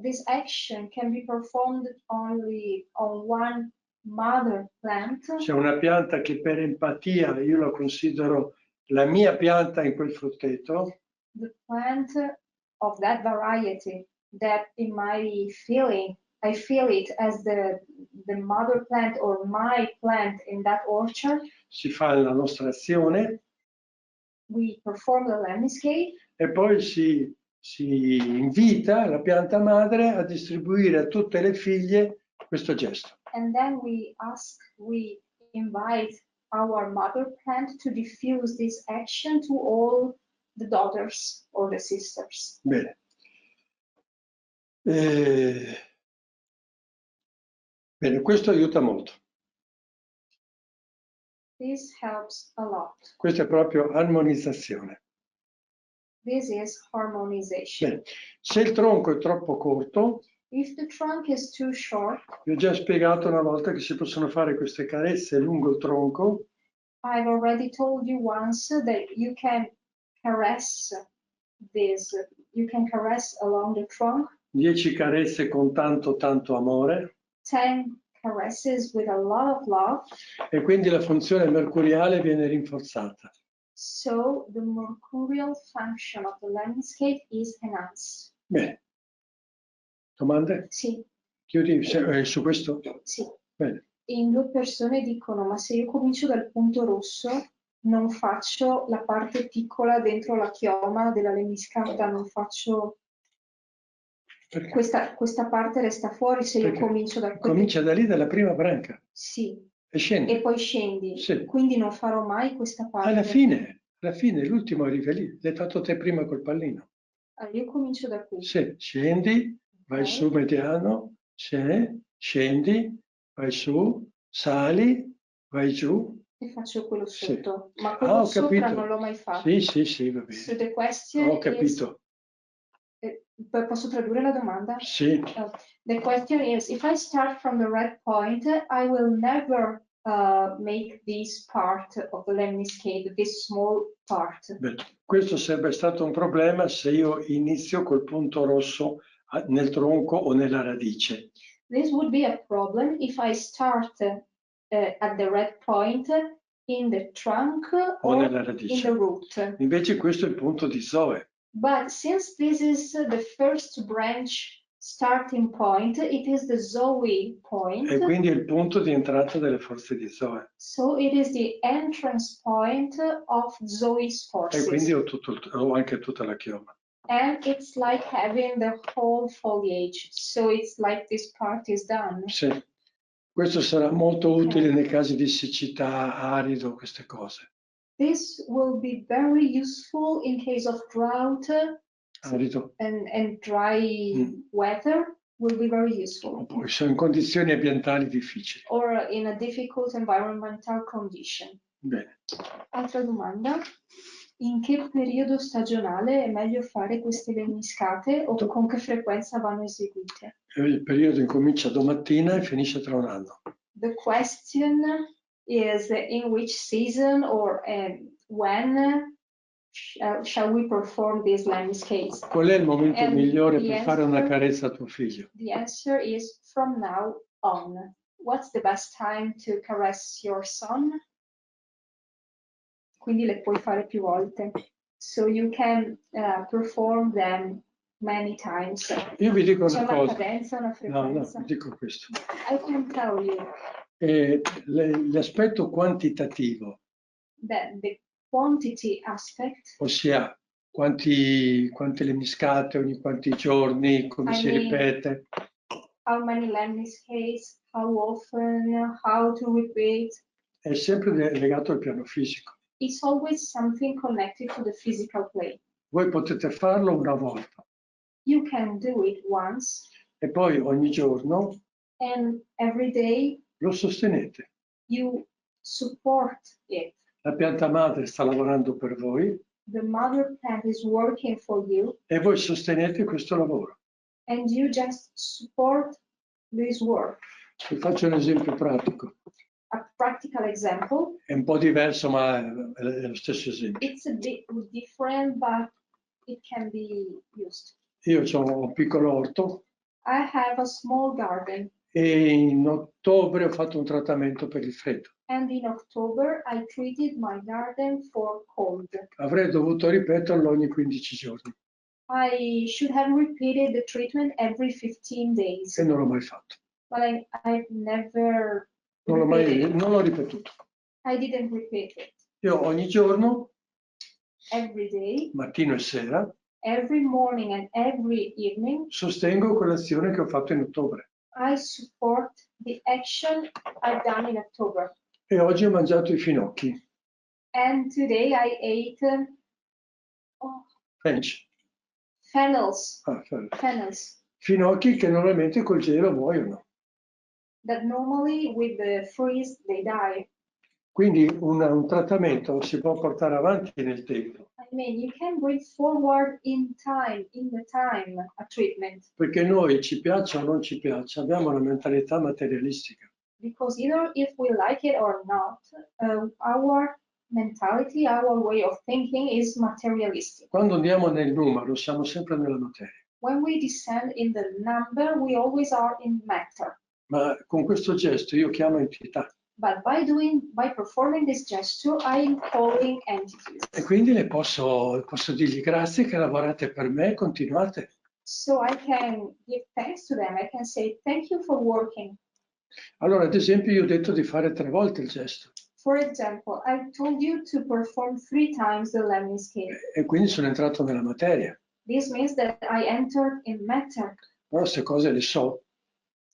this action can be performed only on one mother plant. c'è una pianta che per empatia io la considero la mia pianta in quel frutteto, The plant of that variety that in my feeling, I feel it as the mother plant or my plant in that orchard. si fa la nostra azione We perform the landscape e poi si invita la pianta madre a distribuire a tutte le figlie questo gesto. and then we invite our mother plant to diffuse this action to all the daughters or the sisters. Bene. Bene, questo aiuta molto. This helps a lot. Questo è proprio armonizzazione. This is harmonization. Bene. Se il tronco è troppo corto, If the trunk is too short, vi ho già spiegato una volta che si possono fare queste carezze lungo il tronco. I've already told you once that you can caress this, you can caress along the trunk 10 carezze con tanto amore, 10 caresses with a lot of love. e quindi la funzione mercuriale viene rinforzata. So the mercurial function of the landscape is enhanced. Bene. Domande? Sì, Chiudi su questo? sì. Bene. In 2 persone dicono, ma se io comincio dal punto rosso, non faccio la parte piccola dentro la chioma della lemniscata, non faccio... Questa parte resta fuori se io comincio da... Comincia da lì, dalla prima branca. Sì. E scendi. E poi scendi. Sì. Quindi non farò mai questa parte. Alla fine, l'ultimo arriva lì. L'hai fatto te prima col pallino. Allora, io comincio da qui. Sì, scendi, vai su mediano, scendi, vai su, sali, vai giù. E faccio quello sotto. Sì. Ma quello sopra capito. non l'ho mai fatto. Sì, va bene. So the question Ho capito. Posso tradurre la domanda? Sì. The question is, if I start from the red point, I will never make this part of the lemniscate, this small part. Beh, questo sarebbe stato un problema se io inizio col punto rosso nel tronco o nella radice. This would be a problem if I start at the red point in the trunk O or nella radice. in the root. Invece questo è il punto di Zoe. But since this is the first branch starting point, it is the Zoe point. E quindi è il punto di entrata delle forze di Zoe. So it is the entrance point of Zoe's forces. E quindi ho anche tutta la chioma. And it's like having the whole foliage. So it's like this part is done. Sì. Questo sarà molto utile nei casi di siccità, arido, queste cose. This will be very useful in case of drought Arido. and dry weather will be very useful. Poi sono in condizioni ambientali difficili. Or in a difficult environmental condition. Bene. Altra domanda. In che periodo stagionale è meglio fare queste lemniscate o con che frequenza vanno eseguite? Il periodo incomincia domattina e finisce tra un anno. The question is in which season or when shall we perform these landscapes? Qual è il momento And migliore the per fare una answer- carezza a tuo figlio? The answer is from now on. What's the best time to caress your son? Quindi le puoi fare più volte. So you can perform them many times. Io vi dico C'è una una cosa. cadenza, una No, frequenza? vi dico questo. I can tell you L'aspetto quantitativo, that the quantity aspect, ossia quante lemniscate, ogni quanti giorni, come si ripete. How many lemniscates, how often, how to repeat. È sempre legato al piano fisico. It's always something connected to the physical plane. Voi potete farlo una volta. You can do it once. E poi ogni giorno And every day lo sostenete. you support it. La pianta madre sta lavorando per voi. The mother plant is working for you. E voi sostenete questo lavoro. And you just support this work. Vi faccio un esempio pratico. A practical example. È un po' diverso, ma è lo stesso esempio. It's a bit different, but it can be used. Io ho un piccolo orto. I have a small garden. E in ottobre ho fatto un trattamento per il freddo. And in October I treated my garden for cold. Avrei dovuto ripeterlo ogni 15 giorni. I should have repeated the treatment every 15 days. E non l'ho mai fatto. But I've never Non l'ho ripetuto. I didn't repeat it. Io ogni giorno, every day, mattino e sera, every morning and every evening, sostengo quell'azione che ho fatto in ottobre. I support the action I've done in October. E oggi ho mangiato i finocchi. And today I ate French. fennels. Fennels. Finocchi che normalmente col gelo muoiono. That normally with the freeze they die. Quindi un trattamento si può portare avanti nel tempo. I mean, you can bring forward in the time, a treatment. Perché noi, ci piaccia o non ci piaccia, abbiamo una mentalità materialistica. Because either if we like it or not, our mentality, our way of thinking is materialistic. Quando andiamo nel numero, siamo sempre nella materia. When we descend in the number, we always are in matter. Ma con questo gesto io chiamo entità. But by performing this gesture, I am calling entities. E quindi le posso dirgli grazie che lavorate per me e continuate. So I can give thanks to them. I can say thank you for working. Allora, ad esempio, io ho detto di fare 3 volte il gesto. For example, I told you to perform 3 times the lemniscate. E quindi sono entrato nella materia. This means that I entered in matter. Però queste cose le so.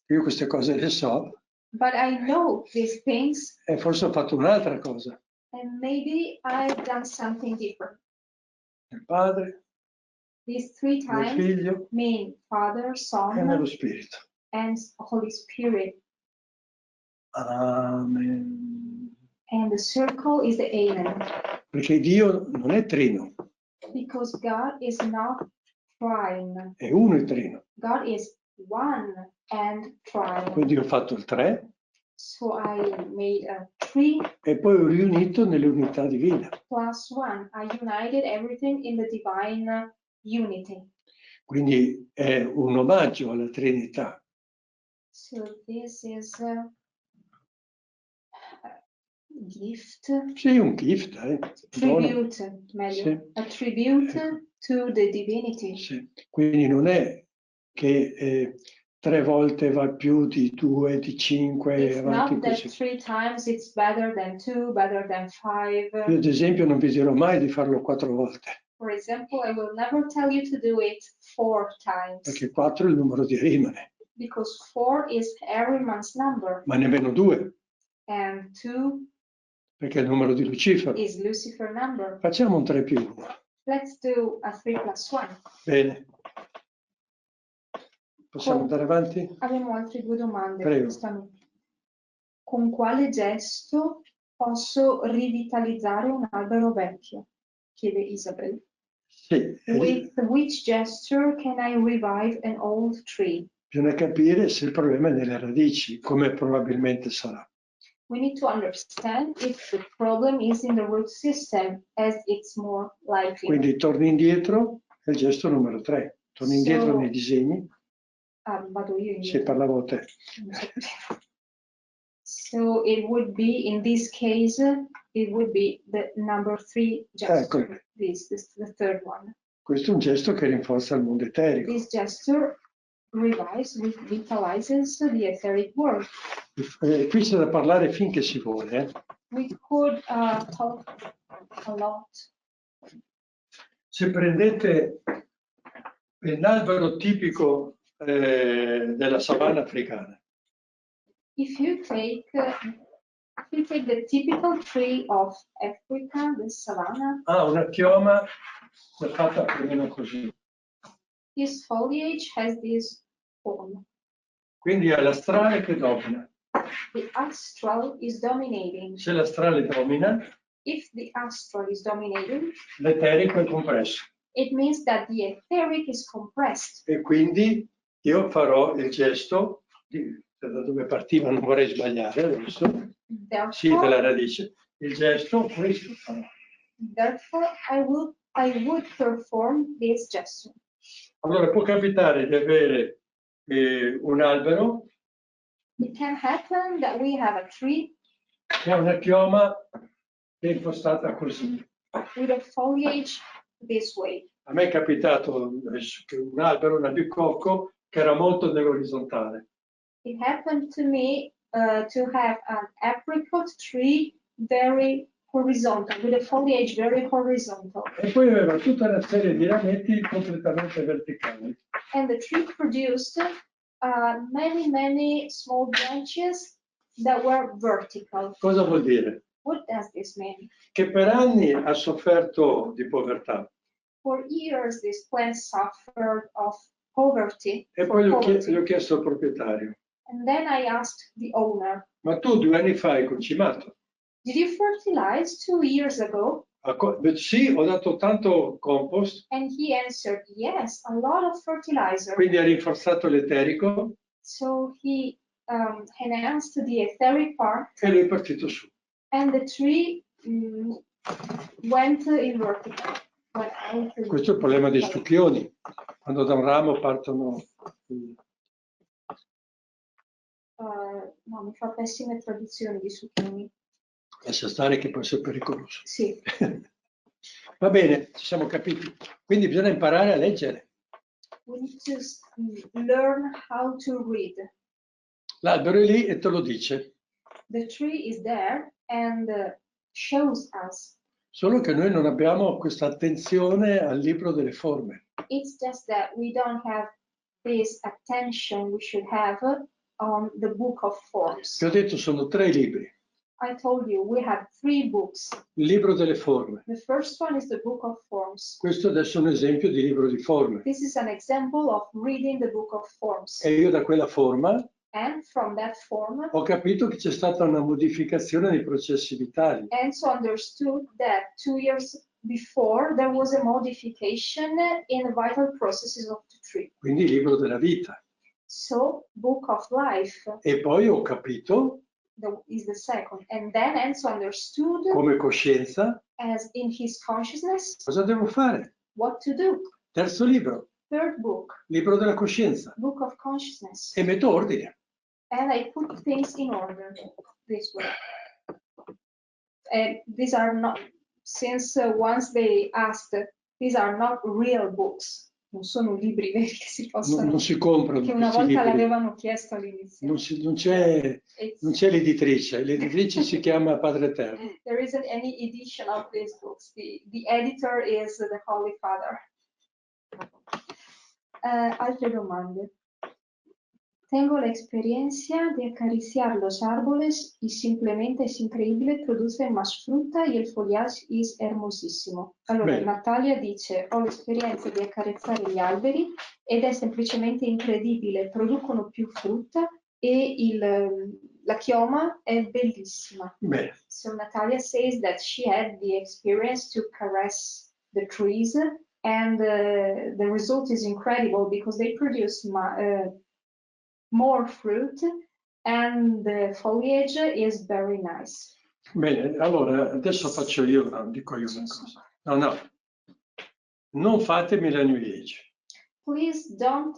Io queste cose le so. But I know these things. E forse ho fatto un'altra cosa. And maybe I've done something different. Nel Padre, These 3 times nel Figlio mean Father, Son, e nello Spirito. and Holy Spirit. Amen. And the circle is the Amen. Perché Dio non è trino. Because God is not trine. È uno e trino. God is one and trine. Quindi ho fatto il 3. So I made a 3. E poi ho riunito nelle unità di Vida. Plus 1. I united everything in the divine unity. Quindi è un omaggio alla Trinità. So this is a gift. Sì, un gift. Tribute, meglio. Sì. A tribute to the divinity. Sì. Quindi non è che 3 volte va più di 2, di 5, It's avanti not that così. 3 times it's better than 2, better than 5. Io ad esempio non vi dirò mai di farlo 4 volte. For example, I will never tell you to do it 4 times. Perché 4 è il numero di Rimane. Because 4 is Ahriman's number. Ma nemmeno 2. And 2 perché è il numero di Lucifero. Is Lucifer number. Facciamo un 3 più 1. Let's do a 3 plus 1. Bene. Possiamo andare avanti? Abbiamo altre 2 domande. Prego. Con quale gesto posso rivitalizzare un albero vecchio? Chiede Isabel. Sì. With which gesture can I revive an old tree? Bisogna capire se il problema è nelle radici, come probabilmente sarà. We need to understand if the problem is in the root system, as it's more likely. Quindi torni indietro, è il gesto numero 3. Torni indietro nei disegni. Vado io indietro. Se parlavo a te. So it would be, in this case, it would be the number 3 gesture. Ecco. This is the third one. Questo è un gesto che rinforza il mondo eterico. This gesture revitalizes the etheric world. Qui c'è da parlare finché si vuole. We could talk a lot. Se prendete l'albero tipico della savana africana, If you take the typical tree of Africa, the savanna, ha una chioma fatta più o meno così. his foliage has this form. Quindi è l'astrale che domina. The astral is dominating. Se l'astrale domina, If the astral is dominating, l'eterico è compresso. it means that the etheric is compressed. E quindi io farò il gesto, da dove partiva non vorrei sbagliare adesso, sì, dalla radice, il gesto, questo farò. Therefore, I would perform this gesture. Allora può capitare di avere un albero It can happen that we have a tree che ha una chioma che è impostata così. with a foliage this way. A me è capitato che un albero, un albicocco, che era molto nell'orizzontale. It happened to me to have an apricot tree very horizontal, with a foliage very horizontal. E poi aveva tutta una serie di rametti completamente verticali. And the tree produced many small branches that were vertical. Cosa vuol dire? What does this mean? Che per anni ha sofferto di povertà. For years, this plant suffered of poverty. E poi gli ho chiesto al proprietario, And then I asked the owner, ma tu 2 anni fa hai concimato? did you fertilize 2 years ago? Sì, ho dato tanto compost, And he answered, yes, a lot of fertilizer. quindi ha rinforzato l'eterico So he enhanced the etheric part, e lui è partito su. and the tree went in vertical. Questo è il problema dei succhioni, quando da un ramo partono... No, mi fa pessime traduzioni di succhioni. Lascia stare che può essere pericoloso. Sì. Va bene, ci siamo capiti. Quindi bisogna imparare a leggere. We need to learn how to read. L'albero è lì e te lo dice. The tree is there and shows us. Solo che noi non abbiamo questa attenzione al libro delle forme. It's just that we don't have this attention we should have on the book of forms. Ti ho detto sono 3 libri. I told you we have 3 books. Il libro delle forme. The first one is the book of forms. Questo adesso è un esempio di libro di forme. This is an example of reading the book of forms. E io da quella forma And from that form, ho capito che c'è stata una modificazione nei processi vitali. Enzo understood that 2 years before there was a modification in the vital processes of the tree. Quindi il libro della vita. So, book of life E poi ho capito is the second. And then Enzo understood, come coscienza, as in his consciousness, cosa devo fare. what to do. Terzo libro, Third book, libro della coscienza. book of consciousness. E metto ordine. And I put things in order this way. And these are not, since once they asked, these are not real books. Non sono libri veri che si possono... Non si comprano che una questi volta libri. l'avevano chiesto all'inizio. Non c'è l'editrice. L'editrice si chiama Padre Eterno. There isn't any edition of these books. The editor is the Holy Father. Altre domande. Tengo la experiencia de acariciar los árboles y simplemente es increíble, producen más fruta y el follaje es hermosísimo. Allora, Bene. Natalia dice, ho l'esperienza di accarezzare gli alberi ed è semplicemente incredibile, producono più frutta e la chioma è bellissima. Bene. So Natalia says that she had the experience to caress the trees and the result is incredible because they produce more fruit and the foliage is very nice. Bene, allora adesso faccio io, no, dico io una cosa. No. Non fatemi la New Age. Please don't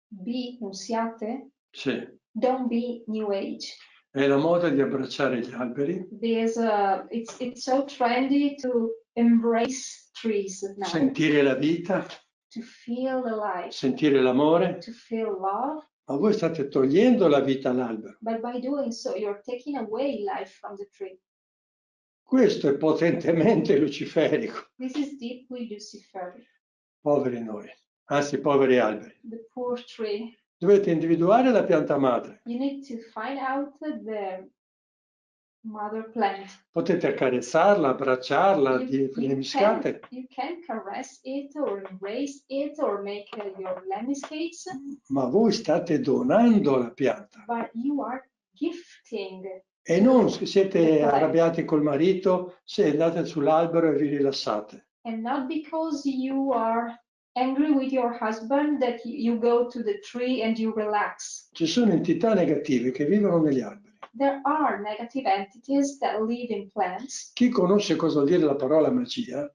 be, non siate, Sì. don't be New Age. È la moda di abbracciare gli alberi. It's so trendy to embrace trees now. Sentire la vita. To feel the life. Sentire l'amore. To feel love. Ma voi state togliendo la vita all'albero. But by doing so, you're taking away life from the tree. Questo è potentemente luciferico. This is deeply Luciferic. Poveri noi, anzi poveri alberi. The poor tree. Dovete individuare la pianta madre. You need to find out the mother plant. Potete accarezzarla, abbracciarla, lemiscate. You can caress it or embrace it or make your lemniscates. Ma voi state donando la pianta. But you are gifting. E non siete arrabbiati col marito se andate sull'albero e vi rilassate. And not because you are angry with your husband that you go to the tree and you relax. Ci sono entità negative che vivono negli alberi. There are negative entities that live in plants. Chi conosce cosa vuol dire la parola magia?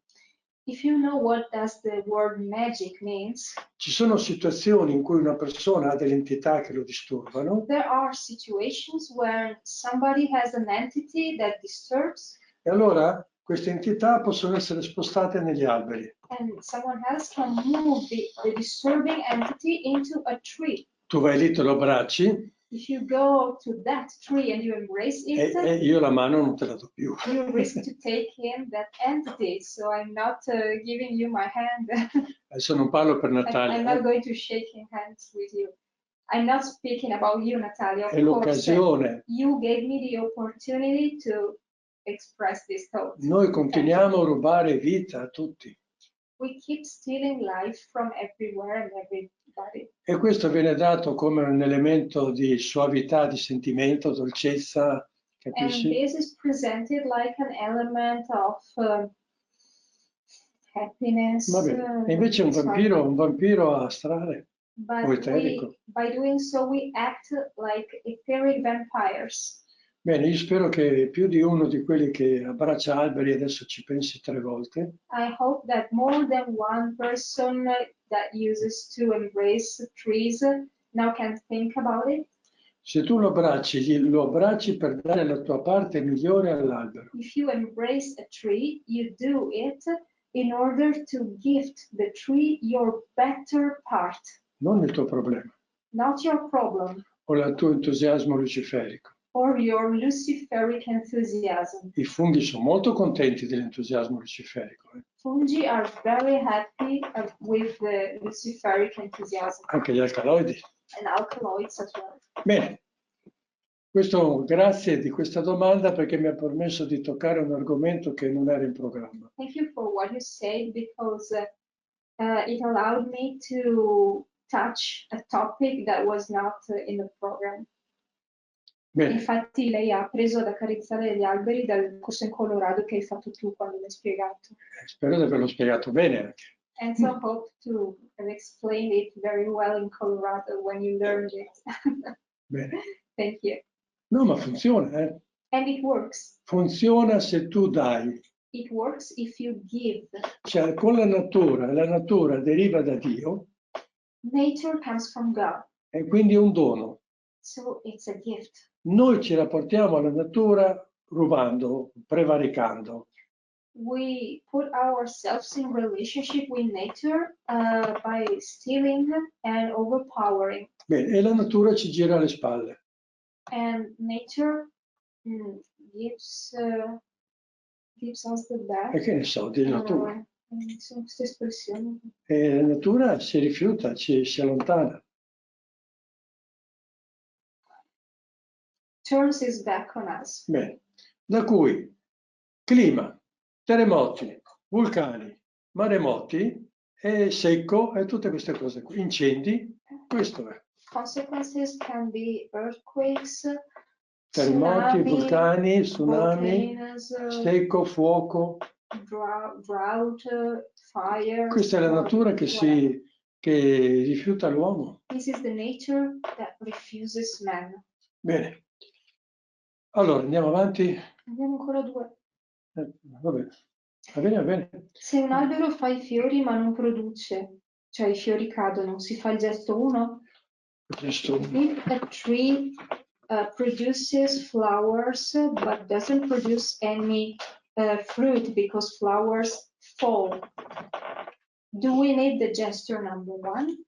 If you know what does the word magic means, Ci sono situazioni in cui una persona ha delle entità che lo disturbano. there are situations where somebody has an entity that disturbs. E allora queste entità possono essere spostate negli alberi. And someone else can move the disturbing entity into a tree. Tu vai lì, te lo abbracci If you go to that tree and you embrace it, e io la mano non te la do più. you risk to take in that entity. So I'm not giving you my hand. Adesso non parlo per Natalia. I'm not going to shake hands with you. I'm not speaking about you, Natalia. È l'occasione. You gave me the opportunity to express this thought. Noi continuiamo a rubare vita a tutti. We keep stealing life from everywhere and everybody. E questo viene dato come un elemento di suavità, di sentimento, dolcezza, capisci? And this is presented like an element of happiness. Vabbè. E invece un vampiro astrale o eterico. By doing so, we act like etheric vampires. Bene, io spero che più di uno di quelli che abbraccia alberi adesso ci pensi 3 volte. I hope that more than one person that uses to embrace trees now can think about it. Se tu lo abbracci per dare la tua parte migliore all'albero. If you embrace a tree, you do it in order to gift the tree your better part. Non il tuo problema. Not your problem. O il tuo entusiasmo luciferico. Or your Luciferic enthusiasm. I funghi sono molto contenti dell'entusiasmo luciferico. Fungi are very happy with the Luciferic enthusiasm. Anche gli alcaloidi. And alkaloids as well. Bene, grazie di questa domanda perché mi ha permesso di toccare un argomento che non era in programma. Thank you for what you said because it allowed me to touch a topic that was not in the program. Bene. Infatti lei ha preso ad accarezzare gli alberi dal corso in Colorado che hai fatto tu quando mi hai spiegato. Spero di averlo spiegato bene anche. And so hope to have explained it very well in Colorado when you learned it. Bene. Thank you. No, ma funziona, eh? And it works. Funziona se tu dai. It works if you give. Cioè, con la natura deriva da Dio. Nature comes from God. E quindi è un dono. So it's a gift. Noi ci rapportiamo alla natura rubando, prevaricando. We put ourselves in relationship with nature by stealing and overpowering. Bene, e la natura ci gira alle spalle. And nature gives us the back. E che ne so, di natura. Sono queste espressioni. E la natura si rifiuta, si allontana. Turns his back on us. Bene, da cui clima, terremoti, vulcani, maremoti, e secco e tutte queste cose qui. Incendi, questo è. Consequences can be earthquakes, Terremoti, tsunami, vulcani, tsunami, volcanoes, secco, fuoco. drought, fire. Questa è la natura che rifiuta l'uomo. This is the nature that refuses man. Bene. Allora, andiamo avanti. Abbiamo ancora 2. Va bene. Va bene, va bene. Se un albero fa i fiori ma non produce, cioè i fiori cadono, si fa il gesto 1? Gesto 1. If a tree produces flowers but doesn't produce any fruit because flowers fall, do we need the gesture number 1?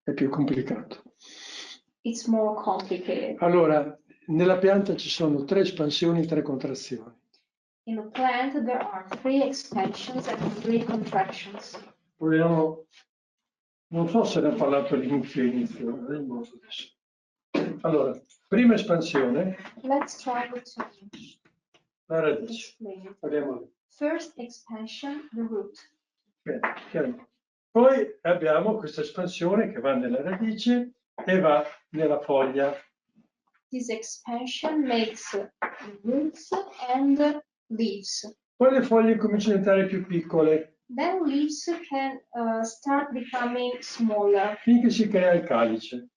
È più complicato. it's more complicated. Allora, nella pianta ci sono 3 espansioni e 3 contrazioni. In the plant, there are 3 expansions and 3 contractions. Proviamo, non so se ne ha parlato all'inizio, vediamo adesso. Allora, prima espansione, Let's try to la radice. explain it. Parliamo. First expansion, the root. Bene, chiaro. Poi abbiamo questa espansione che va nella radice e va nella foglia. This expansion makes roots and leaves. Poi le foglie cominciano a diventare più piccole, Then leaves can start becoming smaller finché si crea il calice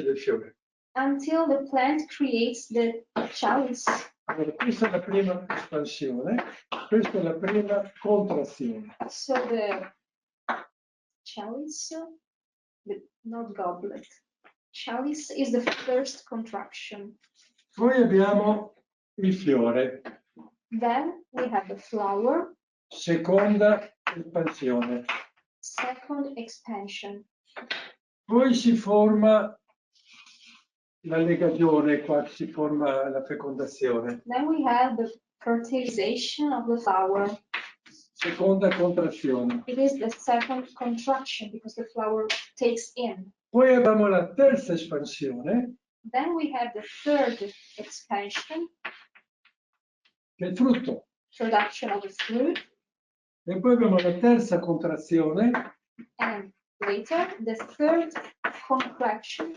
del fiore. until the plant creates the chalice. Allora, questa è la prima espansione, questa è la prima contrazione. So the chalice, not goblet. Chalice is the first contraction. Poi abbiamo il fiore, Then we have the flower, seconda espansione. second expansion. Poi si forma la legagione, qua si forma la fecondazione. Then we have the fertilization of the flower. Seconda contrazione. It is the second contraction because the flower takes in. Poi abbiamo la terza espansione, Then we have the third expansion, che è il frutto. production of the fruit, E poi abbiamo la terza contrazione, and later the third contraction,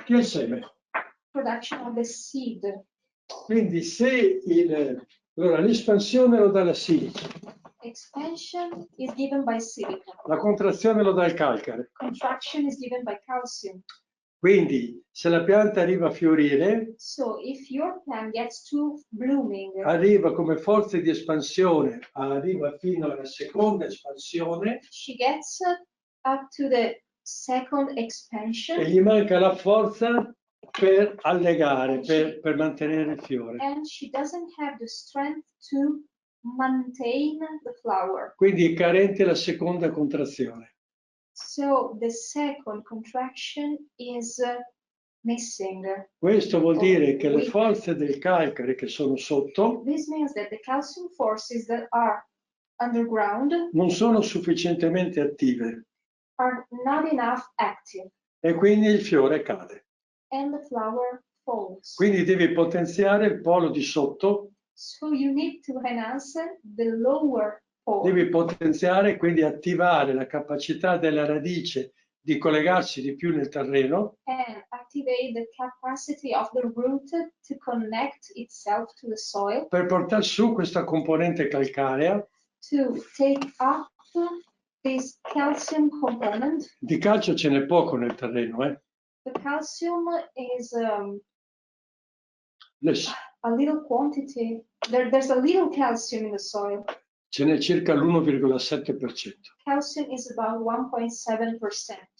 che è il seme. production of the seed. Quindi se allora, l'espansione lo dà la silice, Expansion is given by silica. la contrazione lo dà il calcare. Contraction is given by calcium. Quindi se la pianta arriva a fiorire, So if your plant gets to blooming, arriva come forze di espansione, arriva fino alla seconda espansione she gets up to the second e expansion, gli manca la forza per allegare, per mantenere il fiore. and she doesn't have the strength to maintain the flower. Quindi è carente la seconda contrazione. So the second contraction is missing. Questo vuol dire che le forze del calcare che sono sotto This means that the calcium forces that are underground non sono sufficientemente attive are not enough active, e quindi il fiore cade. and the flower falls. Quindi devi potenziare il polo di sotto, So you need to enhance the lower pole. devi potenziare e quindi attivare la capacità della radice di collegarsi di più nel terreno And activate the capacity of the root to connect itself to the soil, per portare su questa componente calcarea. to take up this calcium component. Di calcio ce n'è poco nel terreno, The calcium is Adesso a little quantity. There's a little calcium in the soil. ce n'è circa l'1,7%, Calcium is about 1.7%,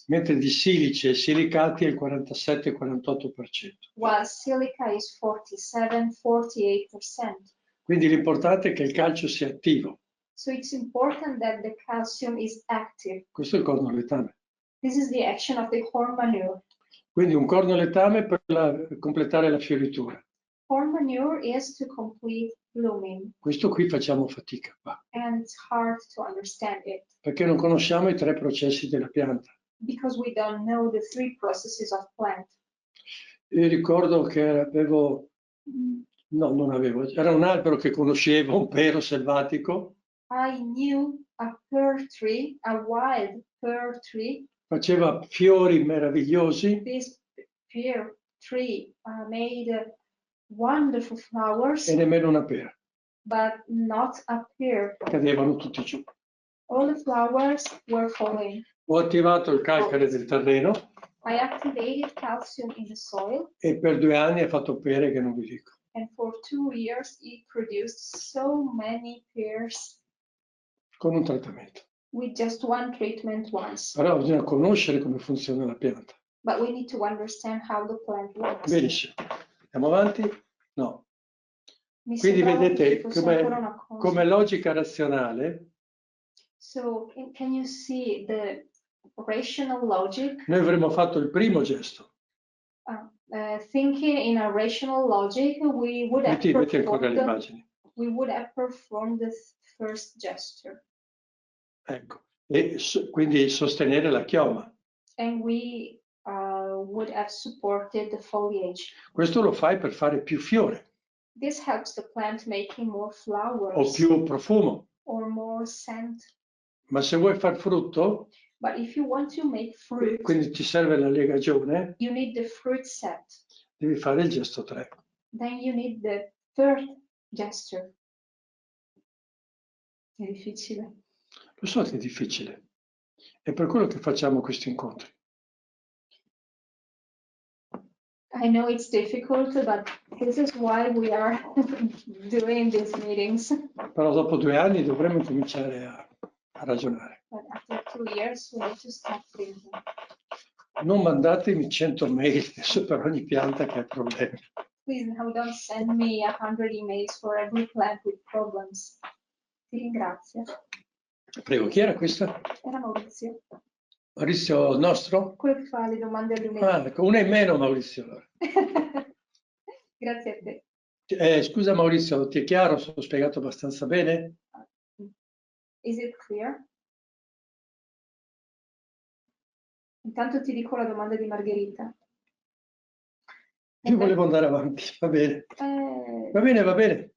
mentre di silice e silicati è il 47-48%. while silica is 47-48%. Quindi l'importante è che il calcio sia attivo. So it's important that the calcium is active. Questo è il corno letame. This is the action of the corn manure. Quindi un corno letame per completare la fioritura. Corn manure is to complete blooming, Questo qui facciamo fatica qua, and it's hard to understand it perché non conosciamo i 3 processi della pianta. because we don't know the 3 processes of plant. Io ricordo che era un albero che conoscevo, un pero selvatico, I knew a pear tree, a wild pear tree. faceva fiori meravigliosi, This pear tree made wonderful flowers, e nemmeno una pera. but not a pear. Cadevano tutti giù. All the flowers were falling. Ho attivato il calcare del terreno I activated calcium in the soil, e per 2 anni ha fatto pere che non vi dico. and for 2 years it produced so many pears Con un trattamento. with just one treatment once. Però bisogna conoscere come funziona la pianta. But we need to understand how the plant works. Benissimo. Andiamo avanti? No. Mi Quindi sembrava vedete che fosse ancora una cosa. come logica razionale So can you see the rational logic. Noi avremmo fatto il primo gesto. Thinking in a rational logic, we would have Metti ancora le immagini. performed the first gesture. Ecco, e quindi sostenere la chioma. And we would have supported the foliage. Questo lo fai per fare più fiore. This helps the plant making more flowers. O più profumo. Or more scent. Ma se vuoi far frutto, but if you want to make fruit, quindi ti serve la legagione, you need the fruit set. Devi fare il gesto 3. Then you need the third gesture. È difficile. Lo so che è difficile. È per quello che facciamo questi incontri. I know it's difficult, but this is why we are doing these meetings. Però dopo 2 anni dovremmo cominciare a ragionare. But after 2 years, we need to start thinking. Non mandatemi 100 mail adesso per ogni pianta che ha problemi. Please now don't send me 100 emails for every plant with problems. Ti ringrazio. Prego, chi era questa? Era Maurizio. Maurizio nostro? Quello che fa le domande alle Ah, ecco, una in meno Maurizio. Allora. Grazie a te. Scusa Maurizio, ti è chiaro? Sono spiegato abbastanza bene? Is it clear? Intanto ti dico la domanda di Margherita. Io volevo andare avanti, va bene. Va bene, va bene.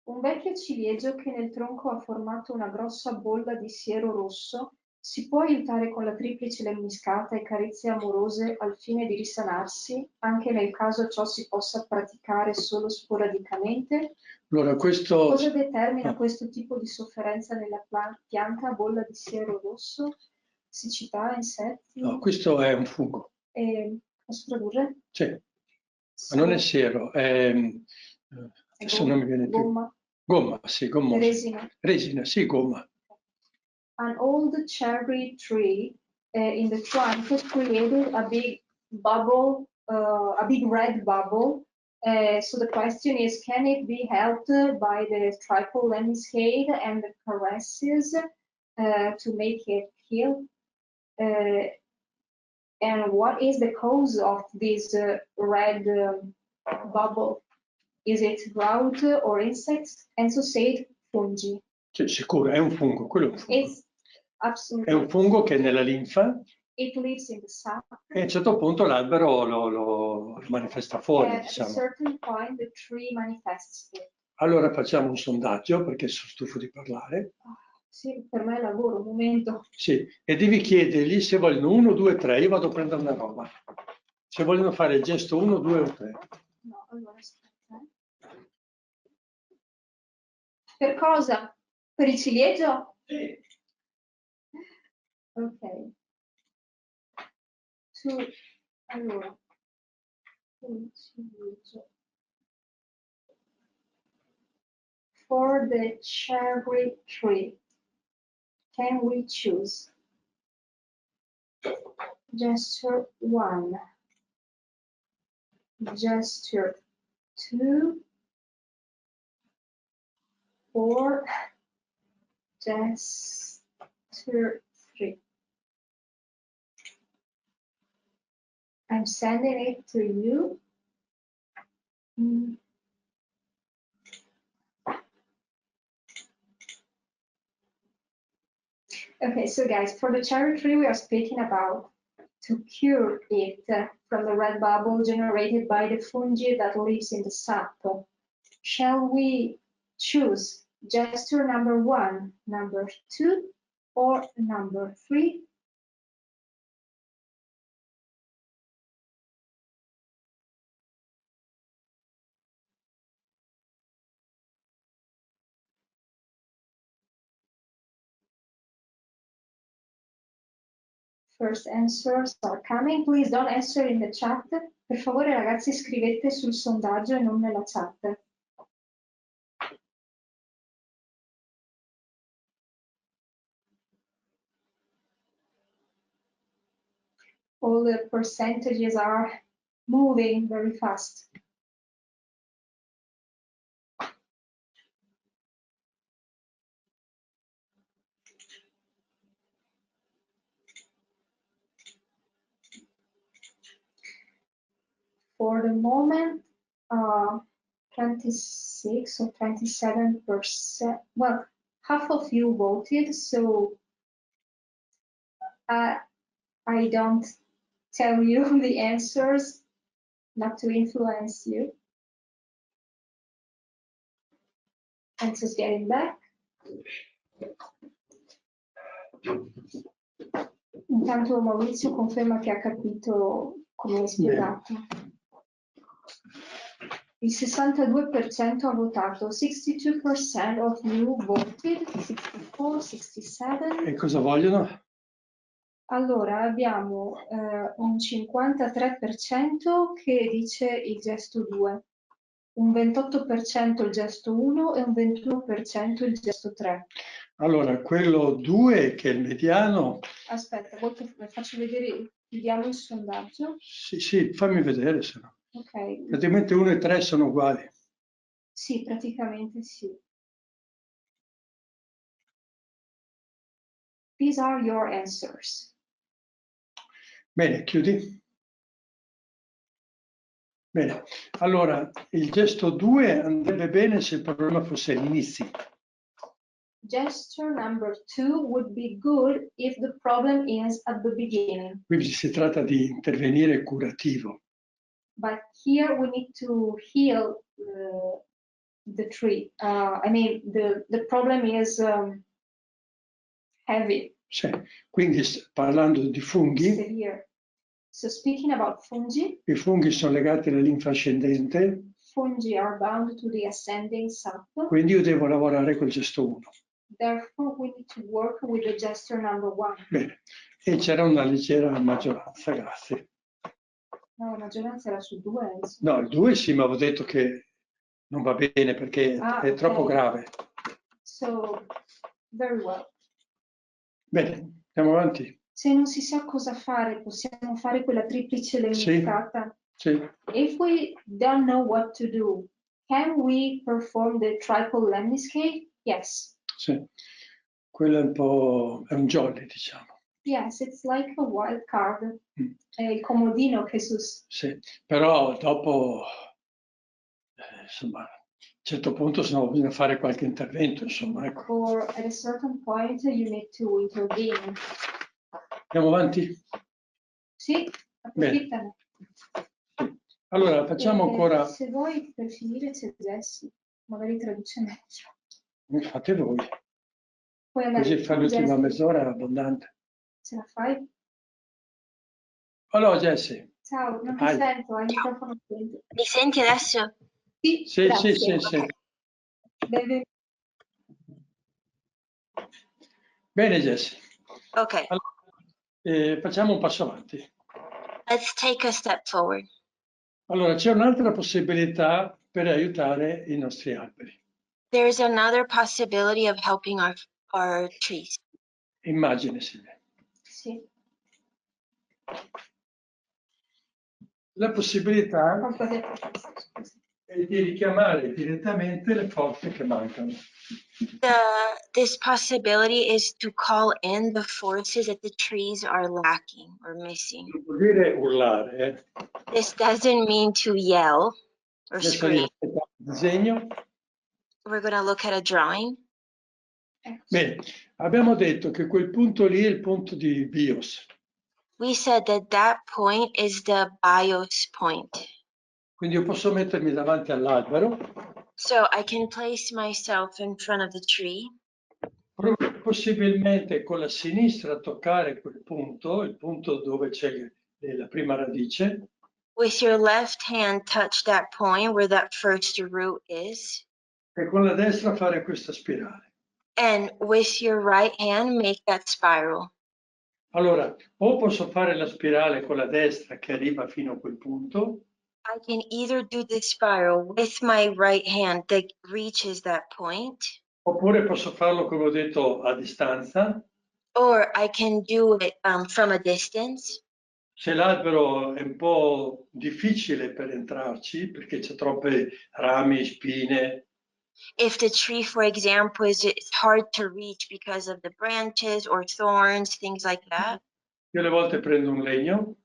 Un vecchio ciliegio che nel tronco ha formato una grossa bolla di siero rosso si può aiutare con la triplice lemniscata e carezze amorose al fine di risanarsi, anche nel caso ciò si possa praticare solo sporadicamente? Allora, questo... Cosa determina questo tipo di sofferenza nella pianta bolla di siero rosso? Siccità, insetti? No, questo è un fungo. Posso tradurre? Sì, ma non è siero, è... adesso non mi viene più. Gomma. Gomma, sì, gommosa. Resina. Resina, sì, gomma. An old cherry tree in the trunk created a big bubble, a big red bubble. So the question is, can it be helped by the triple lemniscate and the caresses to make it heal? And what is the cause of this red bubble? Is it drought or insects? Enzo said fungi. Cioè, sicuro, è un fungo, quello è un fungo. It's absolutely. È un fungo che è nella linfa It lives in the sap. e a un certo punto l'albero lo manifesta fuori, At diciamo. a certain point the tree manifests it. Allora facciamo un sondaggio, perché sono stufo di parlare. Sì, per me è lavoro, un momento. Sì, e devi chiedergli se vogliono 1, 2, 3, io vado a prendere una roba. Se vogliono fare il gesto 1, 2 o 3. No, allora aspetta. Per cosa? Per il ciliegio? Sì. Ok. Allora. Il ciliegio. For the cherry tree, can we choose gesture 1, gesture 2, or gesture 3? I'm sending it to you. Okay, so guys, for the cherry tree, we are speaking about to cure it from the red bubble generated by the fungi that lives in the sap. Shall we choose gesture number 1, number 2, or number 3? First answers are coming. Please don't answer in the chat. Per favore ragazzi scrivete sul sondaggio e non nella chat. All the percentages are moving very fast. for the moment, 26 or 27%. Well, half of you voted, so I don't tell you the answers, not to influence you. Enzo's getting back. Intanto Maurizio conferma che ha capito come hai spiegato. Il 62% ha votato, 62% of you voted, 64, 67. E cosa vogliono? Allora abbiamo un 53% che dice il gesto 2, un 28% il gesto 1 e un 21% il gesto 3. Allora, quello 2 che è il mediano... Aspetta, faccio vedere, chiudiamo il sondaggio. Sì, fammi vedere se no. Ok. Praticamente 1 e 3 sono uguali. Sì, praticamente sì. These are your answers. Bene, chiudi. Bene, allora il gesto 2 andrebbe bene se il problema fosse all'inizio. Gesture number 2 would be good if the problem is at the beginning. Quindi si tratta di intervenire curativo. But here we need to heal the tree. I mean, the problem is heavy. Sì. Quindi parlando di funghi, Severe. So speaking about fungi, i funghi sono legati alla linfa ascendente, fungi are bound to the ascending sap. quindi io devo lavorare col gesto 1. Therefore, we need to work with the gesture number 1. Bene, e c'era una leggera maggioranza, grazie. No, la maggioranza era su 2. No, il 2 sì, ma avevo detto che non va bene perché è troppo grave. So, very well. Bene, andiamo avanti. Se non si sa cosa fare, possiamo fare quella triplice lemniscata. Sì. If we don't know what to do, can we perform the triple lemniscate? Yes. Sì, quello è un po', è un jolly, diciamo. Yes, it's like a wild card. È il comodino, Jesus. Sì, però dopo, insomma, a un certo punto se no bisogna fare qualche intervento, insomma, ecco. Or at a certain point you need to intervene. Andiamo avanti? Sì, approfittane. Sì. Allora, facciamo ancora... Se vuoi, per finire c'è Jessie, magari traduce meglio. Fate voi. Puoi andare Così fa l'ultima Jessie. mezz'ora è abbondante. Ce la fai? Allora, Jessie. Ciao, non ti sento, hai il microfono spento. Mi senti adesso? Sì, Sì, grazie. sì. Benvenuto. Bene, Jessie. Ok. Allora, facciamo un passo avanti. Let's take a step forward. Allora, c'è un'altra possibilità per aiutare i nostri alberi. There's another possibility of helping our trees. Immagine, Silvia. Sì. La possibilità è di richiamare direttamente le forze che mancano. This possibility is to call in the forces that the trees are lacking or missing. Non vuol dire urlare. This doesn't mean to yell or Adesso scream. il disegno. We're going to look at a drawing. Bene, abbiamo detto che quel punto lì è il punto di BIOS. We said that that point is the BIOS point. Quindi io posso mettermi davanti all'albero. So I can place myself in front of the tree. Possibilmente con la sinistra toccare quel punto, il punto dove c'è la prima radice. With your left hand, touch that point where that first root is. E con la destra fare questa spirale. And with your right hand, make that spiral. Allora, o posso fare la spirale con la destra che arriva fino a quel punto. I can either do the spiral with my right hand that reaches that point. Oppure posso farlo, come ho detto, a distanza. Or I can do it from a distance. Se l'albero è un po' difficile per entrarci, perché c'è troppe rami, spine. If the tree, for example, it's hard to reach because of the branches or thorns, things like that. Io alle volte prendo un legno.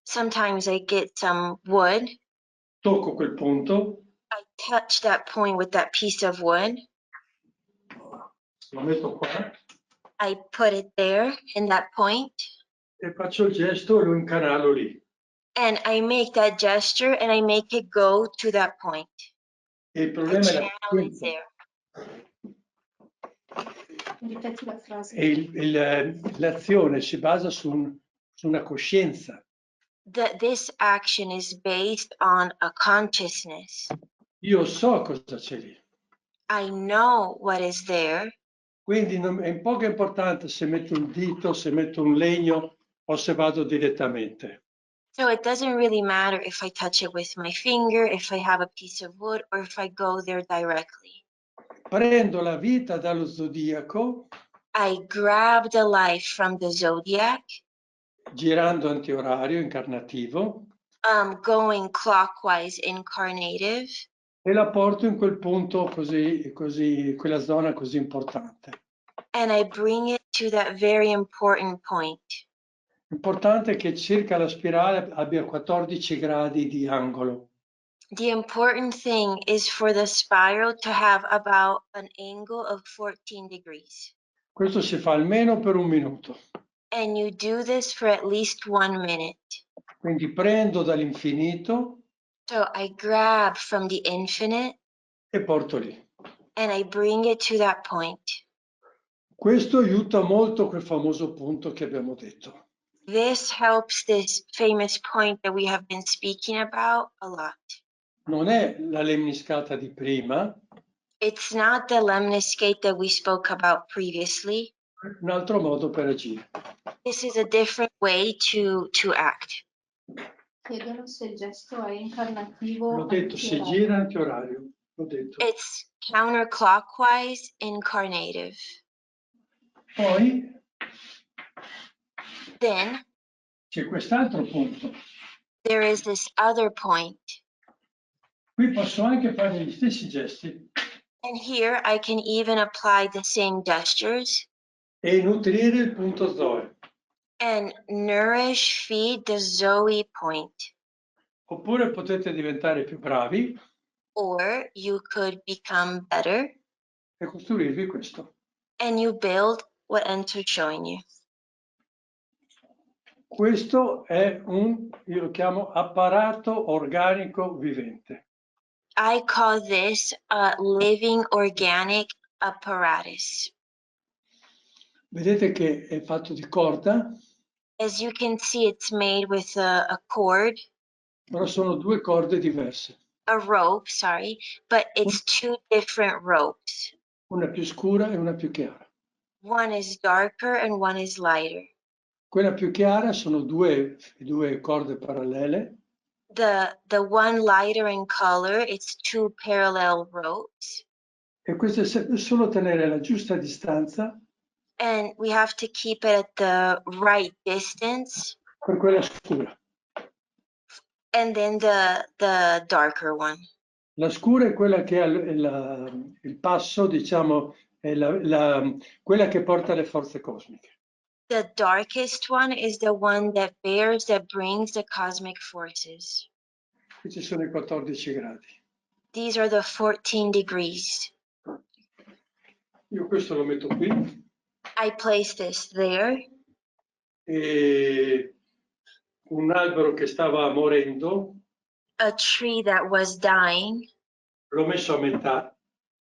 Sometimes I get some wood. tocco quel punto, I touch that point with that piece of wood. lo metto qua I put it there in that point, e faccio il gesto e lo incanalo lì. and I make that gesture and I make it go to that point. E il I problema è la channel it coscienza. there. Ripeti la frase. E l'azione si basa su una coscienza. This action is based on a consciousness. Io so cosa c'è lì. I know what is there. Quindi è poco importante se metto un dito, se metto un legno o se vado direttamente. So it doesn't really matter if I touch it with my finger, if I have a piece of wood, or if I go there directly. Prendo la vita dallo zodiaco, I grab the life from the zodiac, girando antiorario, incarnativo, going clockwise incarnative, e la porto in quel punto così, quella zona così importante. and I bring it to that very important point. L'importante è che circa la spirale abbia 14 gradi di angolo. The important thing is for the spiral to have about an angle of 14 degrees. Questo si fa almeno per un minuto. And you do this for at least 1 minute. Quindi prendo dall'infinito So I grab from the infinite e porto lì. and I bring it to that point. Questo aiuta molto quel famoso punto che abbiamo detto. This helps this famous point that we have been speaking about a lot. Non è la lemniscata di prima, It's not the lemniscate that we spoke about previously. è un altro modo per agire. This is a different way to act. Chiedono se il gesto è incarnativo. L'ho detto, si antiorario. gira antiorario. L'ho detto. It's counterclockwise incarnative. Poi Then c'è quest'altro punto. there is this other point. Qui posso anche fare gli stessi gesti And here I can even apply the same gestures e nutrire il punto Zoe. and feed the Zoe point. Oppure potete diventare più bravi Or you could become better e costruirvi questo. and you build what Enzo's showing you. Questo è io lo chiamo apparato organico vivente. I call this a living organic apparatus. Vedete che è fatto di corda, As you can see, it's made with a cord, però sono due corde diverse. a rope, sorry, but it's two different ropes. Una più scura e una più chiara. One is darker and one is lighter. Quella più chiara sono due corde parallele. The one lighter in color, it's two parallel ropes. E questo serve solo tenere la giusta distanza And we have to keep it at the right distance. per quella scura. And then the darker one. La scura è quella che ha il passo, diciamo, è quella che porta le forze cosmiche. The darkest one is the one that brings the cosmic forces. Qui ci sono i 14 gradi. These are the 14 degrees. Io questo lo metto qui. I place this there. E un albero che stava morendo, A tree that was dying, l'ho messo a metà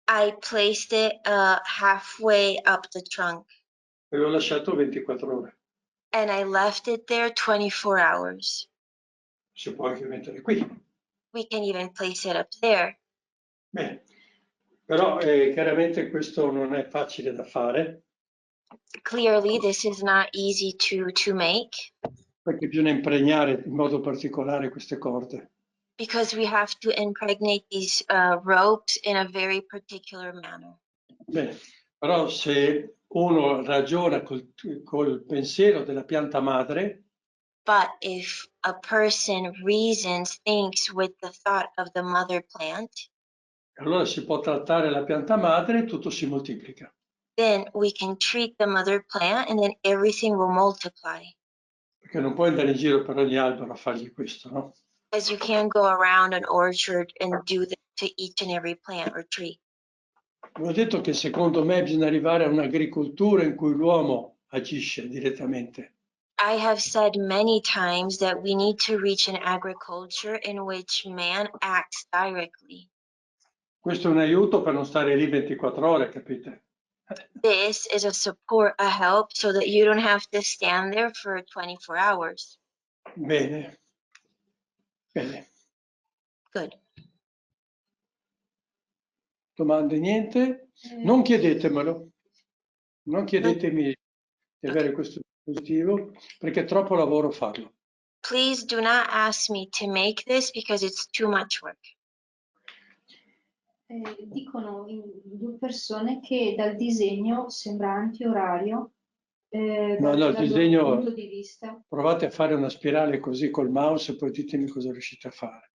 I placed it halfway up the trunk. e l'ho lasciato 24 ore. And I left it there 24 hours. Si può anche mettere qui. We can even place it up there. Bene, però chiaramente questo non è facile da fare. Clearly, this is not easy to make. Perché bisogna impregnare in modo particolare queste corde. Because we have to impregnate these ropes in a very particular manner. Bene, però se uno ragiona col pensiero della pianta madre, But if a person thinks with the thought of the mother plant, allora si può trattare la pianta madre e tutto si moltiplica. then we can treat the mother plant and then everything will multiply. Perché non puoi andare in giro per ogni albero a fargli questo, no? Because you can't go around an orchard and do this to each and every plant or tree. Ho detto che secondo me bisogna arrivare a un'agricoltura in cui l'uomo agisce direttamente. I have said many times that we need to reach an agriculture in which man acts directly. Questo è un aiuto per non stare lì 24 ore, capite? This is a support, a help, so that you don't have to stand there for 24 hours. Bene. Bene. Good. Domande? Niente? Non chiedetemelo. Non chiedetemi di avere questo dispositivo perché è troppo lavoro farlo. Please do not ask me to make this because it's too much work. Dicono due persone che dal disegno sembra antiorario. No, il dal disegno, loro punto di vista. provate a fare una spirale così col mouse e poi ditemi cosa riuscite a fare.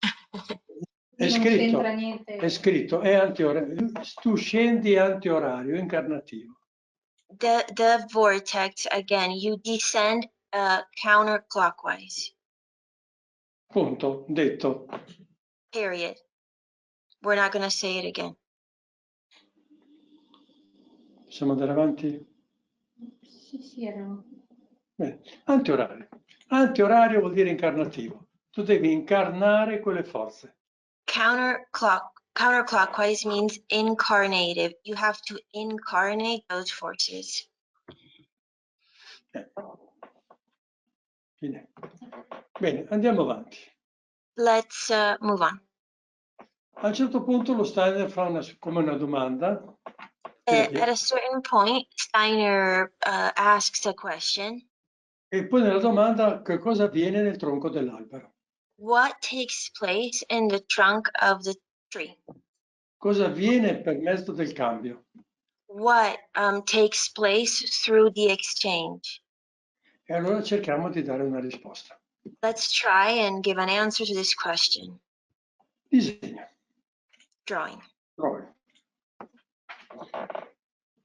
È Non scritto, c'entra niente. è scritto, è antiorario. Tu scendi antiorario, incarnativo. The vortex, again, you descend counterclockwise. Punto, detto. Period. We're not going to say it again. Possiamo andare avanti? Sì, erano. Bene. Antiorario. Antiorario vuol dire incarnativo. Tu devi incarnare quelle forze. Counterclockwise means incarnative. You have to incarnate those forces. Bene, andiamo avanti. Let's move on. A un certo punto lo Steiner fa come una domanda. At a certain point, Steiner asks a question. E poi nella domanda che cosa avviene nel tronco dell'albero? What takes place in the trunk of the tree? Cosa avviene per mezzo del cambio? What takes place through the exchange? E allora cerchiamo di dare una risposta. Let's try and give an answer to this question. Disegno. Drawing. Drawing.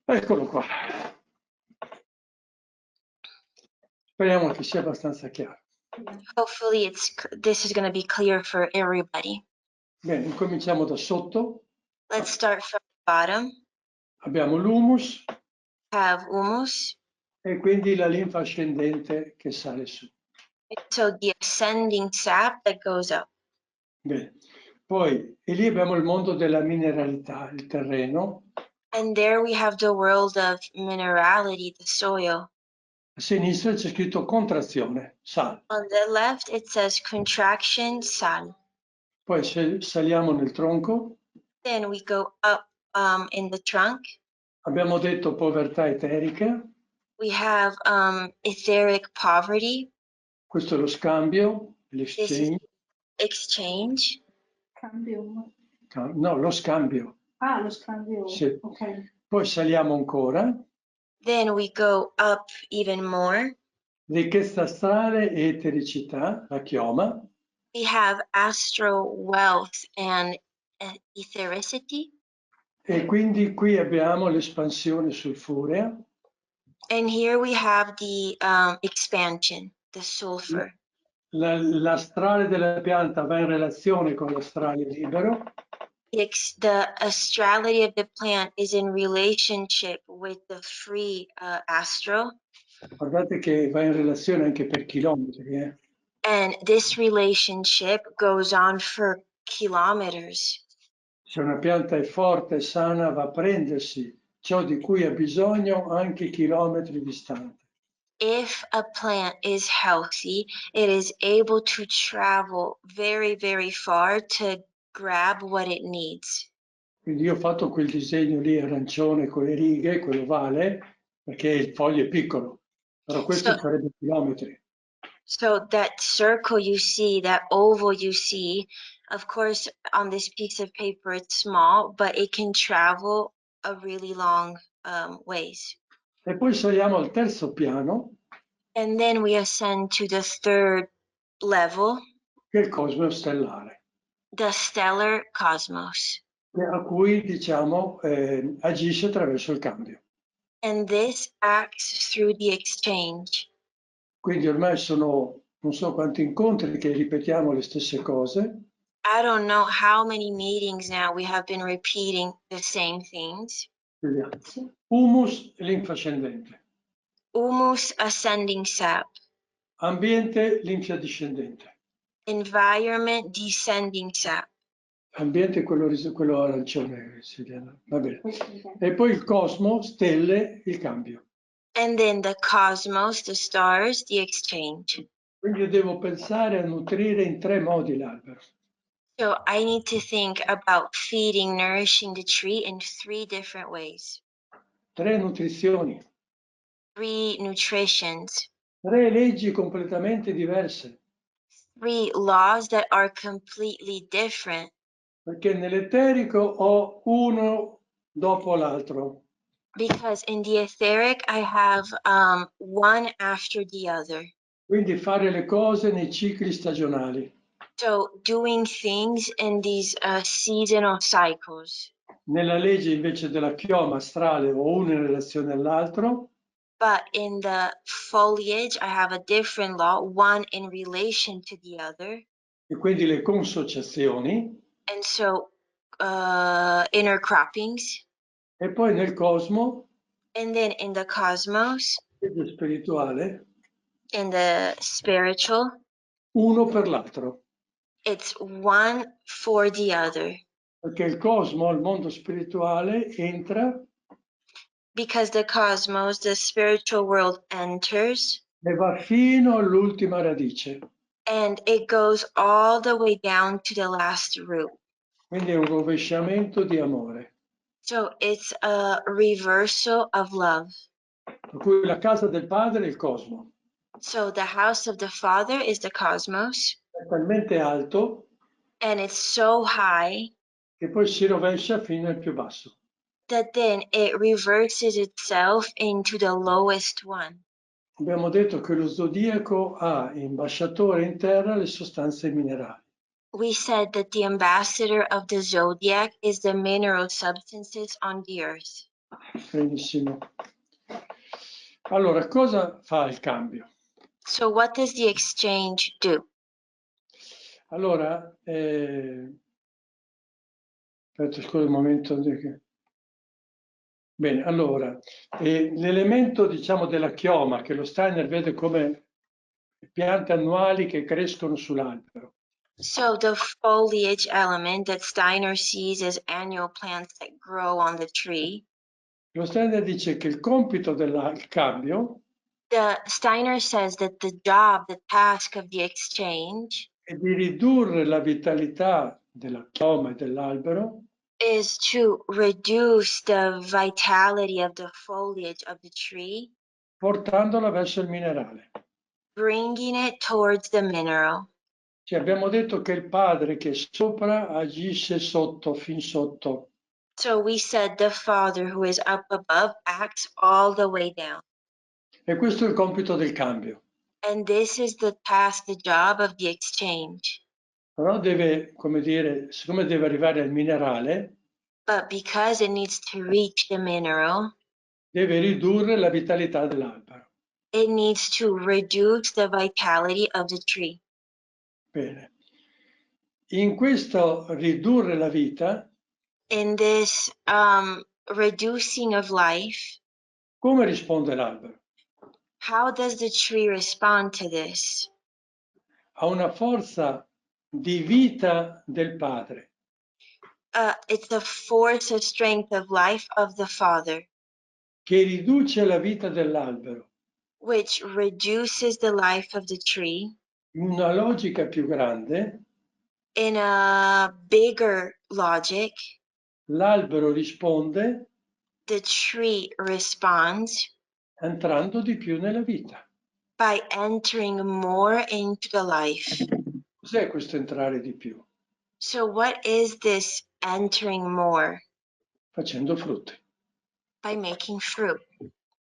Eccolo qua. Speriamo che sia abbastanza chiaro. Hopefully this is going to be clear for everybody. Bene, incominciamo da sotto. Let's start from the bottom. Abbiamo l'humus. Have humus. E quindi la linfa ascendente che sale su. So the ascending sap that goes up. Bene. Poi, e lì abbiamo il mondo della mineralità, il terreno. And there we have the world of minerality, the soil. A sinistra c'è scritto contrazione, sal. On the left, it says contraction, sal. Poi se saliamo nel tronco. Then we go up in the trunk. Abbiamo detto povertà eterica. We have etheric poverty. Questo è lo scambio, l'exchange. Exchange. Cambium. No, lo scambio. Ah, lo scambio. Sì. Ok. Poi saliamo ancora. Then we go up even more. Ricchezza astrale e etericità, la chioma. We have astral wealth and ethericity. E quindi qui abbiamo l'espansione sulfurea. And here we have the expansion, the sulfur. L'astrale della pianta va in relazione con l'astrale libero. The astrality of the plant is in relationship with the free astral. Guardate che va in relazione anche per chilometri. And this relationship goes on for kilometers. Se una pianta è forte e sana va a prendersi ciò di cui ha bisogno anche chilometri distanti. If a plant is healthy, it is able to travel very, very far to grab what it needs. Quindi io ho fatto quel disegno lì arancione con le righe, quell'ovale, perché il foglio è piccolo, però questo sarebbe chilometri. So that circle you see, that oval you see, of course, on this piece of paper, it's small, but it can travel a really long ways. E poi saliamo al terzo piano. And then we ascend to the third level. Che è il cosmo stellare. The stellar cosmos. A cui, diciamo, agisce attraverso il cambio. And this acts through the exchange. Quindi ormai sono non so quanti incontri che ripetiamo le stesse cose. I don't know how many meetings now we have been repeating the same things. Vediamo. Humus linfascendente, Humus ascending sap, ambiente linfa discendente, environment descending sap, ambiente quello arancione, va bene. E poi il cosmo, stelle, il cambio. and then the cosmos, the stars, the exchange. Quindi io devo pensare a nutrire in 3 modi l'albero. So I need to think about feeding, nourishing the tree in 3 different ways. 3 nutrizioni, 3 nutritions, 3 leggi completamente diverse. 3 laws that are completely different. Perché nell'eterico ho uno dopo l'altro. Because in the etheric, I have one after the other. Quindi fare le cose nei cicli stagionali. So doing things in these seasonal cycles. Nella legge invece della chioma astrale ho uno in relazione all'altro. But in the foliage, I have a different law, one in relation to the other. E quindi le consociazioni. And so intercroppings. E poi nel cosmo, And then in the cosmos, legge spirituale, in the spiritual, uno per l'altro. it's one for the other. Perché il cosmo, il mondo spirituale, entra Because the cosmos, the spiritual world enters, e va fino all'ultima radice. and it goes all the way down to the last root. Quindi è un rovesciamento di amore. So it's a reversal of love. Per cui la casa del padre è il cosmo. So the house of the Father is the cosmos, È talmente alto and it's so high che poi si rovescia fino al più basso. that then it reverses itself into the lowest one. Abbiamo detto che lo zodiaco ha ambasciatore in terra le sostanze minerali. We said that the ambassador of the zodiac is the mineral substances on the earth. Benissimo. Allora, cosa fa il cambio? So what does the exchange do? Allora, aspetta, scusa un momento. Bene, allora, l'elemento, diciamo, della chioma, che lo Steiner vede come piante annuali che crescono sull'albero. So the foliage element that Steiner sees as annual plants that grow on the tree. Lo Steiner dice che il compito del cambio The Steiner says that the job, the task of the exchange è di ridurre la vitalità della chioma e dell'albero is to reduce the vitality of the foliage of the tree, portandola verso il minerale. bringing it towards the mineral. Cioè, abbiamo detto che il padre che è sopra agisce sotto, fin sotto. So we said the Father who is up above acts all the way down. E questo è il compito del cambio. And this is the task, the job of the exchange. Però deve, come dire, siccome deve arrivare al minerale, But because it needs to reach the mineral, deve ridurre la vitalità dell'albero. it needs to reduce the vitality of the tree. Bene. In questo ridurre la vita, In this reducing of life, come risponde l'albero? how does the tree respond to this? Ha una forza di vita del padre. It's the force of strength of life of the Father, che riduce la vita dell'albero. which reduces the life of the tree. In una logica più grande, In a bigger logic, l'albero risponde the tree responds entrando di più nella vita. by entering more into the life. Cos'è questo entrare di più? So what is this entering more? Facendo frutti. By making fruit.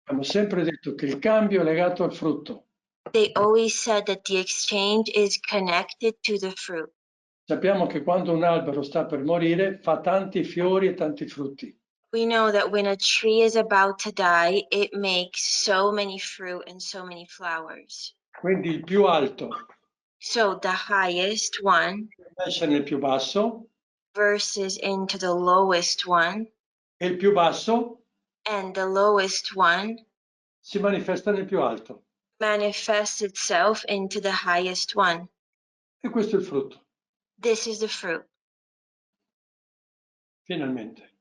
Abbiamo sempre detto che il cambio è legato al frutto. They always said that the exchange is connected to the fruit. Sappiamo che quando un albero sta per morire fa tanti fiori e tanti frutti. We know that when a tree is about to die, it makes so many fruit and so many flowers. Quindi il più alto So the highest one esce nel più basso verses into the lowest one, e il più basso and the lowest one si manifesta nel più alto. manifests itself into the highest one. E questo è il frutto, This is the fruit, finalmente.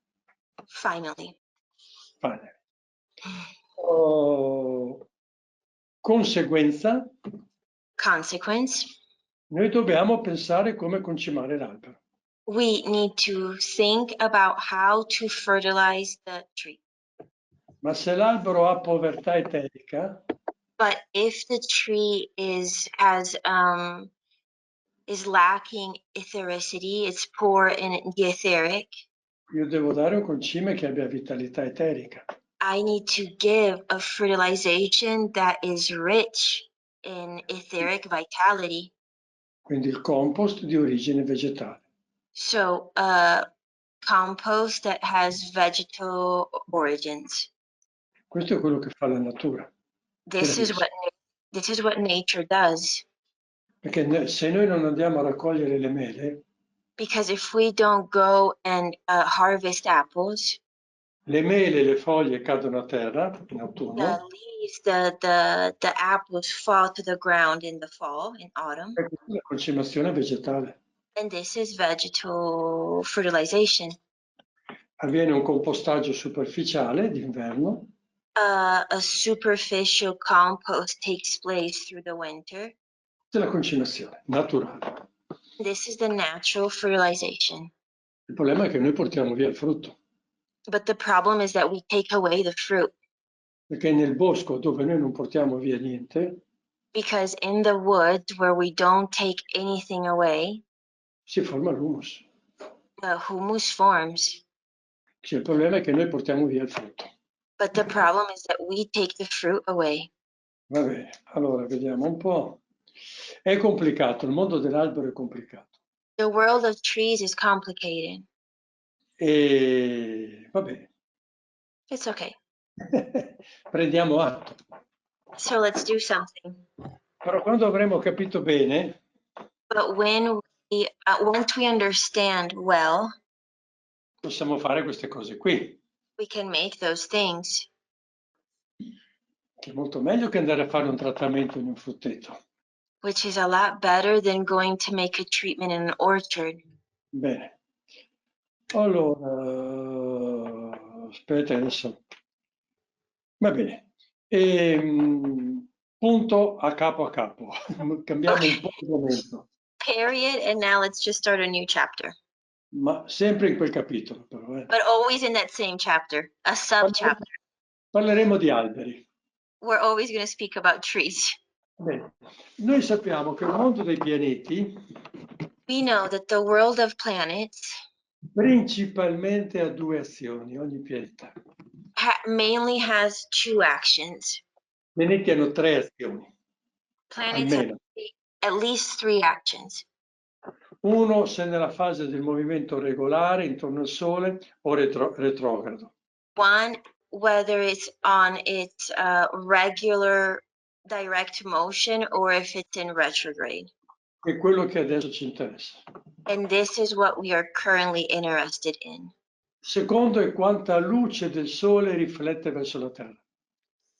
finally. Fine. Conseguenza, Consequence, noi dobbiamo pensare come concimare l'albero. we need to think about how to fertilize the tree. Ma se l'albero ha povertà eterica, But if the tree is lacking ethericity, it's poor in the etheric, io devo dare un concime che abbia vitalità eterica. I need to give a fertilization that is rich in etheric vitality. Quindi il compost di origine vegetale. So compost that has vegetal origins. Questo è quello che fa la natura. This is what nature does. Perché se noi non andiamo a raccogliere le mele, Because if we don't go and harvest apples, le mele e le foglie cadono a terra in autunno. the leaves, the apples fall to the ground in the fall, in autumn. E questa è la concimazione vegetale. And this is vegetal fertilization. Avviene un compostaggio superficiale d'inverno. A superficial compost takes place through the winter. Questa è la concimazione naturale. This is the natural fertilization. Il problema è che noi portiamo via il frutto. But the problem is that we take away the fruit. Perché nel bosco dove noi non portiamo via niente, Because in the woods where we don't take anything away, si forma l'humus. the humus forms. Cioè, il problema è che noi portiamo via il frutto. But the problem is that we take the fruit away. Va bene, allora vediamo un po'. È complicato, il mondo dell'albero è complicato. The world of trees is complicated. E va bene. It's okay. Prendiamo atto. So let's do something. Però quando avremo capito bene, But once we understand well, possiamo fare queste cose qui, we can make those things. che è molto meglio che andare a fare un trattamento in un frutteto. Which is a lot better than going to make a treatment in an orchard. Bene. Allora, aspetta adesso. Va bene. Punto a capo. Cambiamo un po' di argomento. Period, and now let's just start a new chapter. Ma sempre in quel capitolo, però. But always in that same chapter, a sub-chapter. Parleremo di alberi. We're always going to speak about trees. Bene. Noi sappiamo che il mondo dei pianeti We know that the world of planets principalmente ha due azioni, ogni pianeta. mainly has two actions. I pianeti hanno tre azioni, Planets almeno. have at least three actions. Uno se nella fase del movimento regolare intorno al Sole o retrogrado. One, whether it's on its regular direct motion or if it's in retrograde. È quello che adesso ci interessa. And this is what we are currently interested in. Secondo è quanta luce del Sole riflette verso la Terra.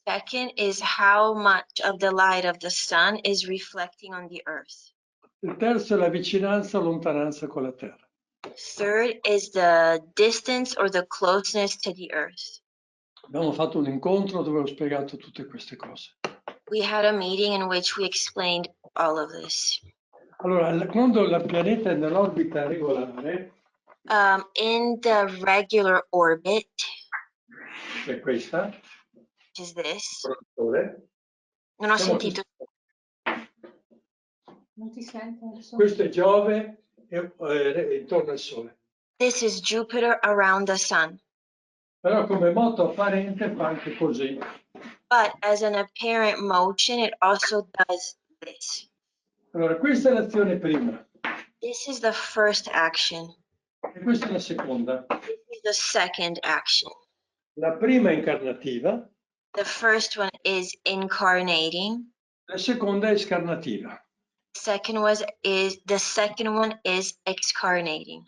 Second is how much of the light of the sun is reflecting on the earth. Il terzo è la vicinanza o lontananza con la Terra. Third is the distance or the closeness to the earth. Abbiamo fatto un incontro dove ho spiegato tutte queste cose. We had a meeting in which we explained all of this. Allora, quando il pianeta è nell'orbita regolare, In the regular orbit, è questa, which is this. Sole. Non ho sentito. Non ti sento. Questo è Giove intorno al Sole. This is Jupiter around the sun. Però come moto apparente fa anche così. But as an apparent motion, it also does this. Allora, questa è l'azione prima This is the first action. e questa è la seconda. This is the second action. La prima è incarnativa The first one is incarnating. La seconda è scarnativa, The second one is excarnating,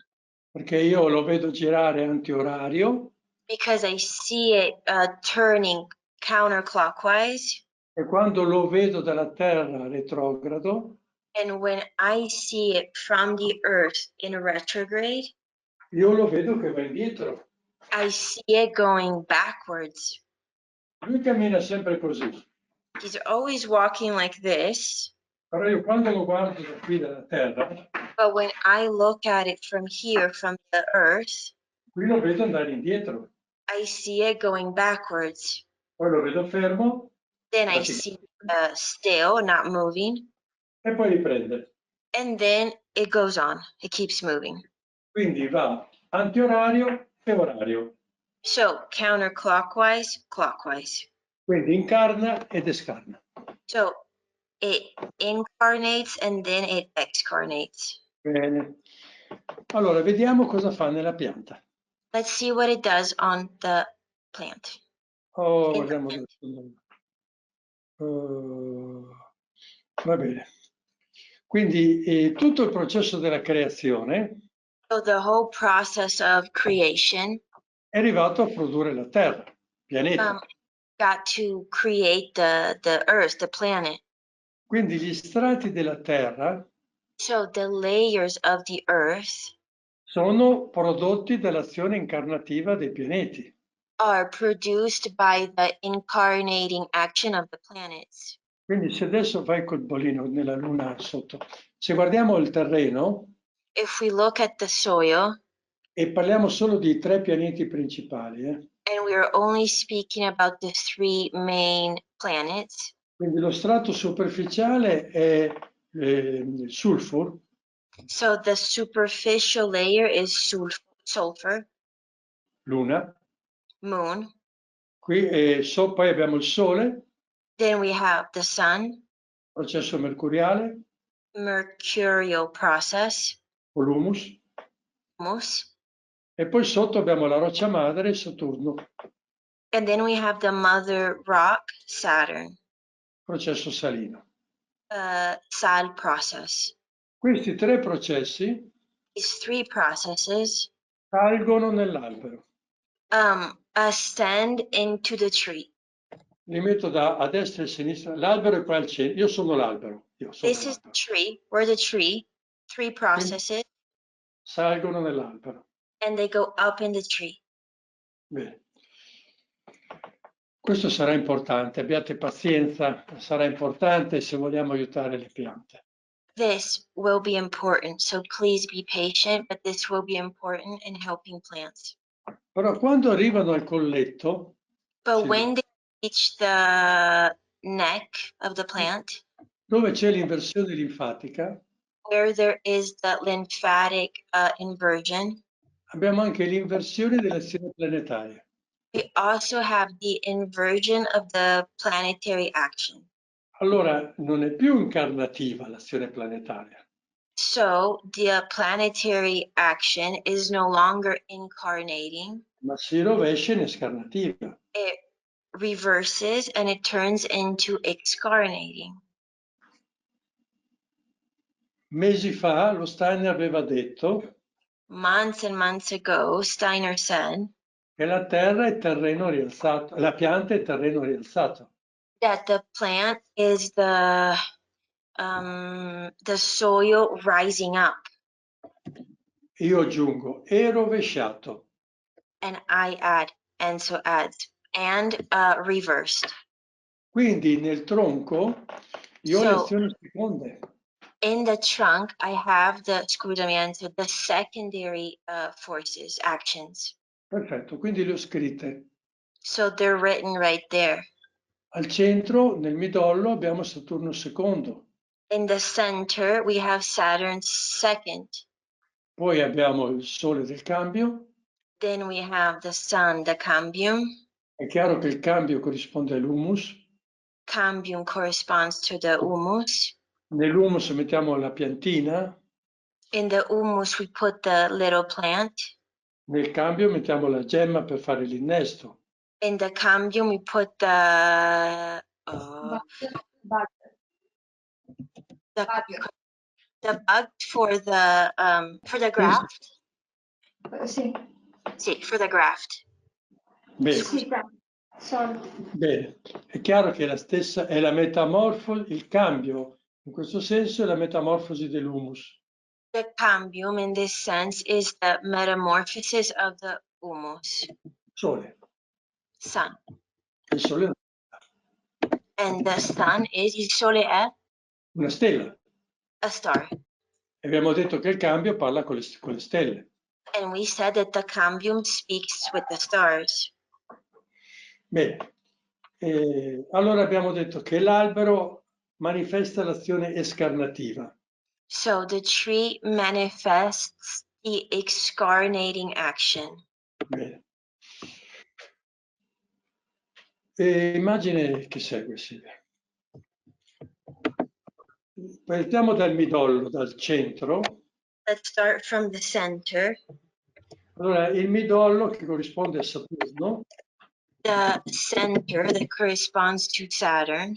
perché io lo vedo girare antiorario because I see it turning counterclockwise, e quando lo vedo dalla Terra retrogrado, and when I see it from the Earth in retrograde, io lo vedo che va indietro. I see it going backwards. Lui cammina sempre così, He's always walking like this, però io quando lo guardo da qui dalla Terra, but when I look at it from here, from the Earth, qui lo vedo andare indietro, I see it going backwards. poi lo vedo fermo Then I see still, not moving, e poi riprende. and then it goes on. It keeps moving. Quindi va antiorario e orario, So counterclockwise, clockwise. quindi incarna ed escarna. So it incarnates and then it excarnates. Bene. Allora, vediamo cosa fa nella pianta. Let's see what it does on the plant. Oh, In the guardiamo plant. va bene. Quindi tutto il processo della creazione So the whole process of creation è arrivato a produrre la Terra, pianeta. got to create the Earth, the planet. Quindi gli strati della Terra So the layers of the Earth sono prodotti dall'azione incarnativa dei pianeti. are produced by the incarnating action of the planets. Quindi se adesso vai col bolino nella luna sotto, se guardiamo il terreno If we look at the soil, e parliamo solo di 3 pianeti principali, and we are only speaking about the 3 main planets, quindi lo strato superficiale è il sulfur, so the superficial layer is sulfur, luna, moon, poi abbiamo il Sole, then we have the sun, processo mercuriale, mercurial process, o l'humus, humus, e poi sotto abbiamo la roccia madre, Saturno, and then we have the mother rock, Saturn, processo salino. sal process. Questi 3 processi These 3 processes salgono nell'albero. ascend into the tree. Li metto a destra e a sinistra, l'albero è qua al centro, io sono l'albero. This is the tree, we're the tree, 3 processes, Salgono nell'albero. and they go up in the tree. Bene. Questo sarà importante, abbiate pazienza, sarà importante se vogliamo aiutare le piante. This will be important, so please be patient, but this will be important in helping plants. Però quando arrivano al colletto, But sì, when they reach the neck of the plant, dove c'è l'inversione linfatica, where there is the lymphatic inversion, abbiamo anche l'inversione dell'azione planetaria. we also have the inversion of the planetary action. Allora non è più incarnativa l'azione planetaria, So the planetary action is no longer incarnating, ma si rovescia in escarnativa. it reverses and it turns into excarnating. Mesi fa lo Steiner aveva detto Months and months ago, Steiner said che la terra è terreno rialzato, la pianta è terreno rialzato. that the plant is the soil rising up, Io aggiungo, è rovesciato. and I add, and so adds, and reversed. Quindi nel tronco io ho le So azioni seconde. in the trunk, I have the secondary forces, actions. Perfetto, quindi le ho scritte. So they're written right there. Al centro, nel midollo, abbiamo Saturno secondo. In the center, we have Saturn second. Poi abbiamo il Sole del cambio. Then we have the sun, the cambium. È chiaro che il cambio corrisponde all'humus. Cambium corresponds to the humus. Nell'humus mettiamo la piantina. In the humus, we put the little plant. Nel cambio mettiamo la gemma per fare l'innesto. In the cambium, we put the Butter. The bug for the graft? Sì, Sì, for the graft. Bene, sì, sorry. bene. È chiaro che la stessa è la metamorfosi, il cambio in questo senso è la metamorfosi dell'humus. The cambium in this sense is the metamorphosis of the humus, Sole. sun. Il sole è And the sun is, il sole è una stella. a star. E abbiamo detto che il cambio parla con le stelle. And we said that the cambium speaks with the stars. Bene. Allora abbiamo detto che l'albero manifesta l'azione escarnativa. So the tree manifests the excarnating action. Bene. Immagine che segue, Silvia. Partiamo dal midollo, dal centro. Let's start from the center. Allora, il midollo che corrisponde a Saturno, The center that corresponds to Saturn.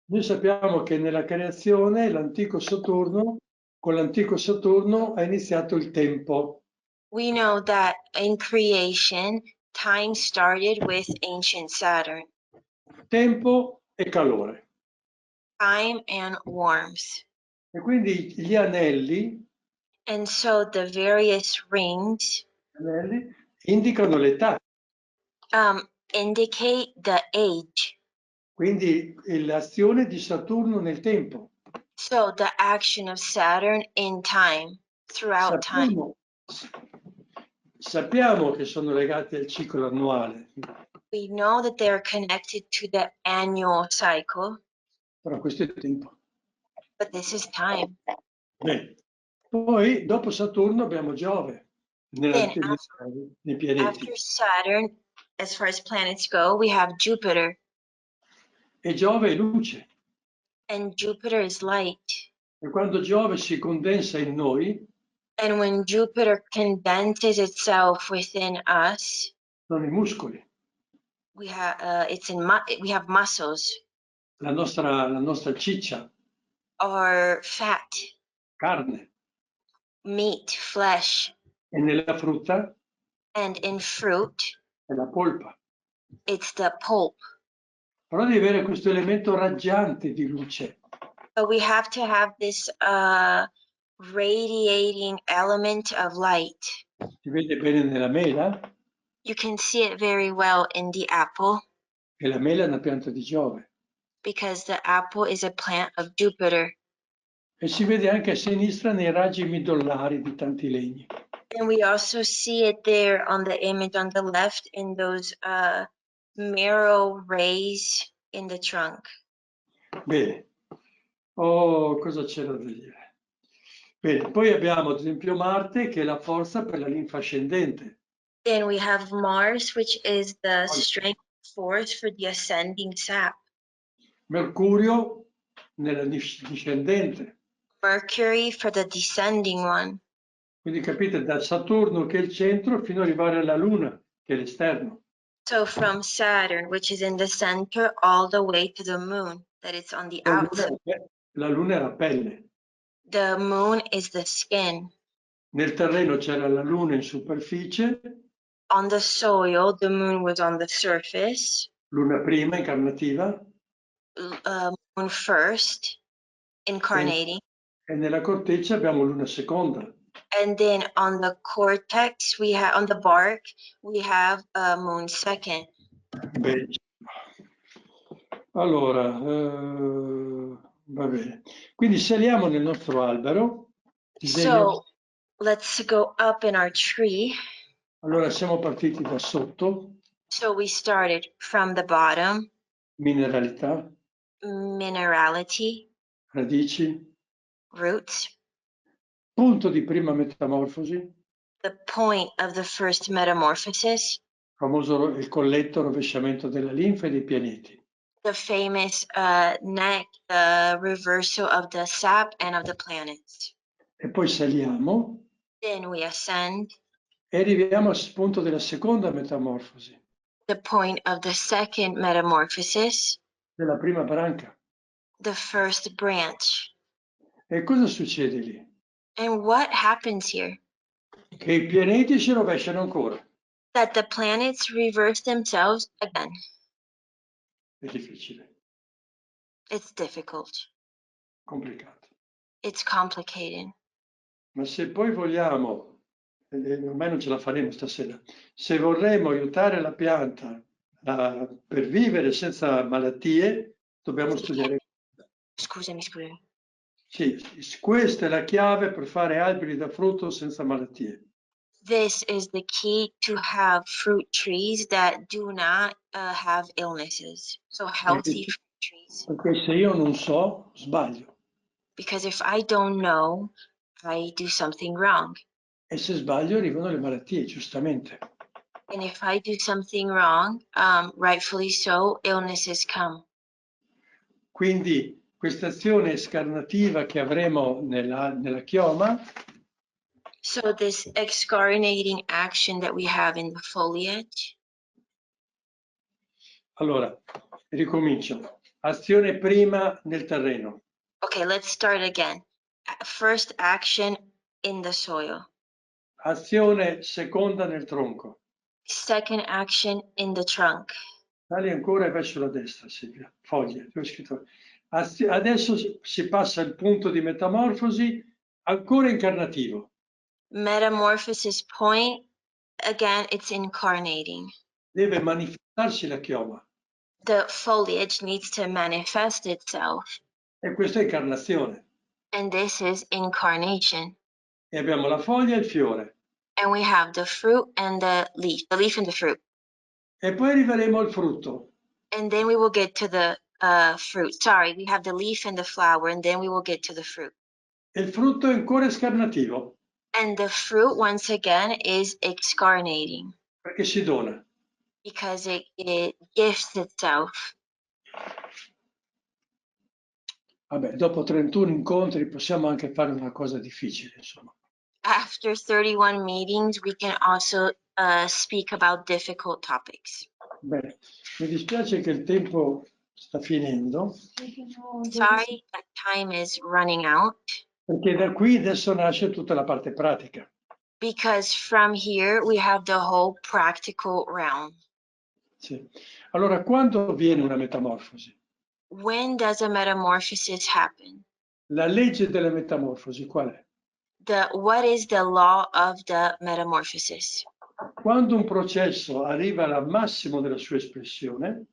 noi sappiamo che nella creazione con l'antico Saturno ha iniziato il tempo. We know that in creation, time started with ancient Saturn. Tempo e calore. Time and warmth. E quindi gli anelli And so the various rings indicano l'età. indicate the age. Quindi l'azione di Saturno nel tempo. So the action of Saturn in time, throughout time. Sappiamo che sono legati al ciclo annuale, We know that they are connected to the annual cycle, però questo è il tempo. but this is time. Bene. Poi dopo Saturno abbiamo Giove nei pianeti. After Saturn, as far as planets go, we have Jupiter. E Giove è luce. And Jupiter is light. E quando Giove si condensa in noi, And when Jupiter condenses itself within us, sono i muscoli, we have we have muscles la nostra ciccia, or fat, carne. meat, flesh, E nella frutta and in fruit, è la polpa. it's the pulp. Però devi avere questo elemento raggiante di luce. But we have to have this radiating element of light. Si vede bene nella mela, You can see it very well in the apple, che la mela è una pianta di Giove. because the apple is a plant of Jupiter. E si vede anche a sinistra nei raggi midollari di tanti legni. And we also see it there on the image on the left in those marrow rays in the trunk. Bene. Oh, cosa c'era da dire? Bene, poi abbiamo ad esempio Marte che è la forza per la linfa ascendente. Then we have Mars, which is the strength force for the ascending sap. Mercurio nella discendente. Mercury for the descending one. Quindi capite, da Saturno che è il centro fino ad arrivare alla Luna che è l'esterno. So from Saturn, which is in the center, all the way to the moon, that it's on the outside. La Luna è la pelle. The moon is the skin. Nel terreno c'era la Luna in superficie. On the soil, the moon was on the surface. Luna prima, incarnativa. Moon first, incarnating. E nella corteccia abbiamo Luna seconda. And then on the cortex, on the bark, we have moon second. Bene. Allora, va bene. Quindi saliamo nel nostro albero. So let's go up in our tree. Allora siamo partiti da sotto. So we started from the bottom. Mineralità. Minerality. Radici. Roots. Punto di prima metamorfosi. The point of the first metamorphosis. Famoso il colletto rovesciamento della linfa e dei pianeti. The famous neck, reversal of the sap and of the planets. E poi saliamo. Then we ascend. E arriviamo al punto della seconda metamorfosi. The point of the second metamorphosis. Della prima branca. The first branch. E cosa succede lì? And what happens here? Che i pianeti si rovesciano ancora. That the planets reverse themselves again. È difficile, It's difficult. complicato. It's complicated. Ma se poi vogliamo, ormai non ce la faremo stasera, se vorremmo aiutare la pianta per vivere senza malattie, dobbiamo studiare. Scusami. Sì, questa è la chiave per fare alberi da frutto senza malattie. This is the key to have fruit trees that do not have illnesses. So healthy fruit trees. Perché se io non so, sbaglio. Because if I don't know, I do something wrong. E se sbaglio arrivano le malattie, giustamente. And if I do something wrong, rightfully so, illnesses come. Quindi questa azione scarnativa che avremo nella chioma, So this excarnating action that we have in the foliage. allora, ricomincio. Azione prima nel terreno. Okay, let's start again. First action in the soil. Azione seconda nel tronco. Second action in the trunk. Sali ancora verso la destra, Silvia. Foglie, dove ho scritto. Adesso si passa al punto di metamorfosi ancora incarnativo. Metamorphosis point, again, it's incarnating. Deve manifestarsi la chioma. The foliage needs to manifest itself. E questa è incarnazione. And this is incarnation. E abbiamo la foglia e il fiore. And we have the fruit and the leaf and the fruit. E poi arriveremo al frutto. And then we will get to the fruit. Sorry, we have the leaf and the flower, and then we will get to the fruit. E il frutto è ancora scarnativo. And the fruit, once again, is excarnating. Perché si dona. Because it gifts itself. Vabbè, dopo 31 incontri possiamo anche fare una cosa difficile, insomma. After 31 meetings, we can also speak about difficult topics. Bene, mi dispiace che il tempo sta finendo, Sorry, that time is running out. perché da qui adesso nasce tutta la parte pratica. Because from here, we have the whole practical realm. Sì. Allora, quando avviene una metamorfosi? When does a metamorphosis happen? La legge della metamorfosi qual è? What is the law of the metamorphosis? Quando un processo arriva al massimo della sua espressione,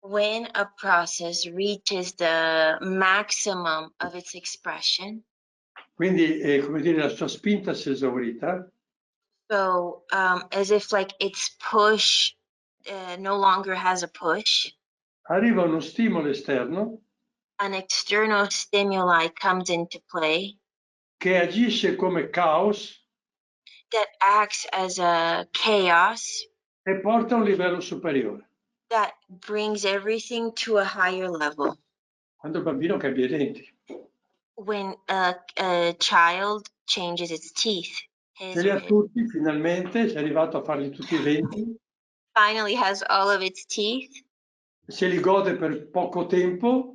When a process reaches the maximum of its expression, quindi come dire, la sua spinta si è esaurita, so as if like its push no longer has a push, arriva uno stimolo esterno an external stimuli comes into play che agisce come caos that acts as a chaos e porta a un livello superiore. that brings everything to a higher level. Quando il bambino cambia i denti. When a child changes its teeth, Ce li ha tutti, finalmente, è arrivato a farli tutti i denti, finally has all of its teeth, se li gode per poco tempo,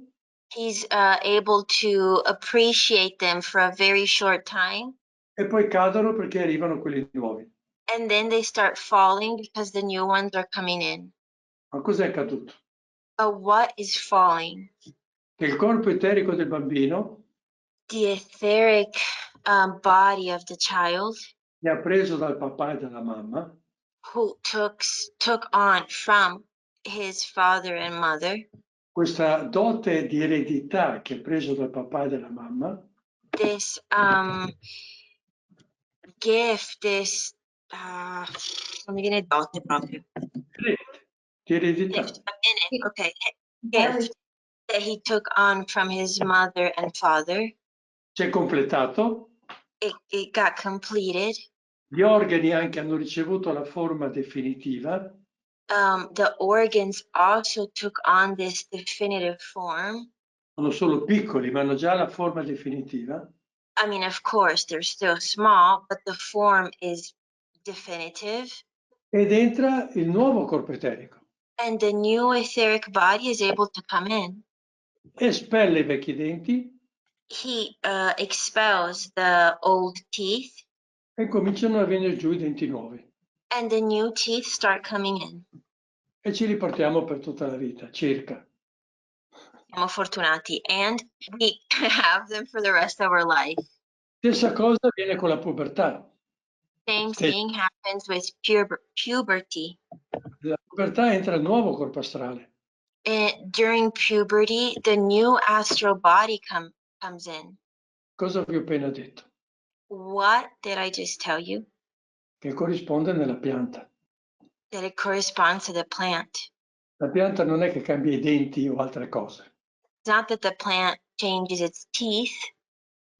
he's able to appreciate them for a very short time, e poi cadono perché arrivano quelli nuovi. and then they start falling because the new ones are coming in. Ma cos'è accaduto? But what is falling? Che il corpo eterico del bambino The etheric body of the child, ne ha preso dal papà e dalla mamma, who took on from his father and mother questa dote di eredità che ha preso dal papà e dalla mamma, this gift, this non mi viene dote proprio. di eredità, Gift, a minute, okay. Gift that he took on from his mother and father. si è completato, It got completed. gli organi anche hanno ricevuto la forma definitiva, The organs also took on this definitive form. sono solo piccoli, ma hanno già la forma definitiva. I mean, of course, they're still small, but the form is definitive. Ed entra il nuovo corpo eterico. And the new etheric body is able to come in. Espelle i vecchi denti. he expels the old teeth e cominciano a venire giù i denti nuovi and the new teeth start coming in. e ce li portiamo per tutta la vita, circa. Siamo fortunati, and we have them for the rest of our life. Stessa cosa avviene con la pubertà. Same Stessa. thing happens with puberty. La pubertà entra il nuovo corpo astrale. During puberty, the new astral body comes in. Cosa vi ho appena detto? What did I just tell you? Che corrisponde nella pianta. That it corresponds to the plant. La pianta non è che cambia i denti o altre cose, It's not that the plant changes its teeth,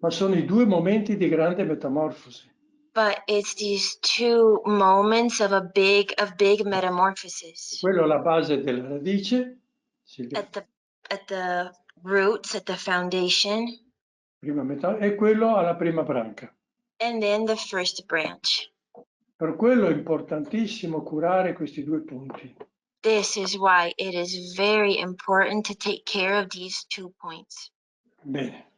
ma sono i due momenti di grande metamorfosi. but it's these two moments of big metamorphosis. Quello alla base della radice, Silvia, At the roots, at the foundation, prima metà, e quello alla prima branca. and then the first branch. Per quello è importantissimo curare questi due punti. This is why it is very important to take care of these 2 points. Bene.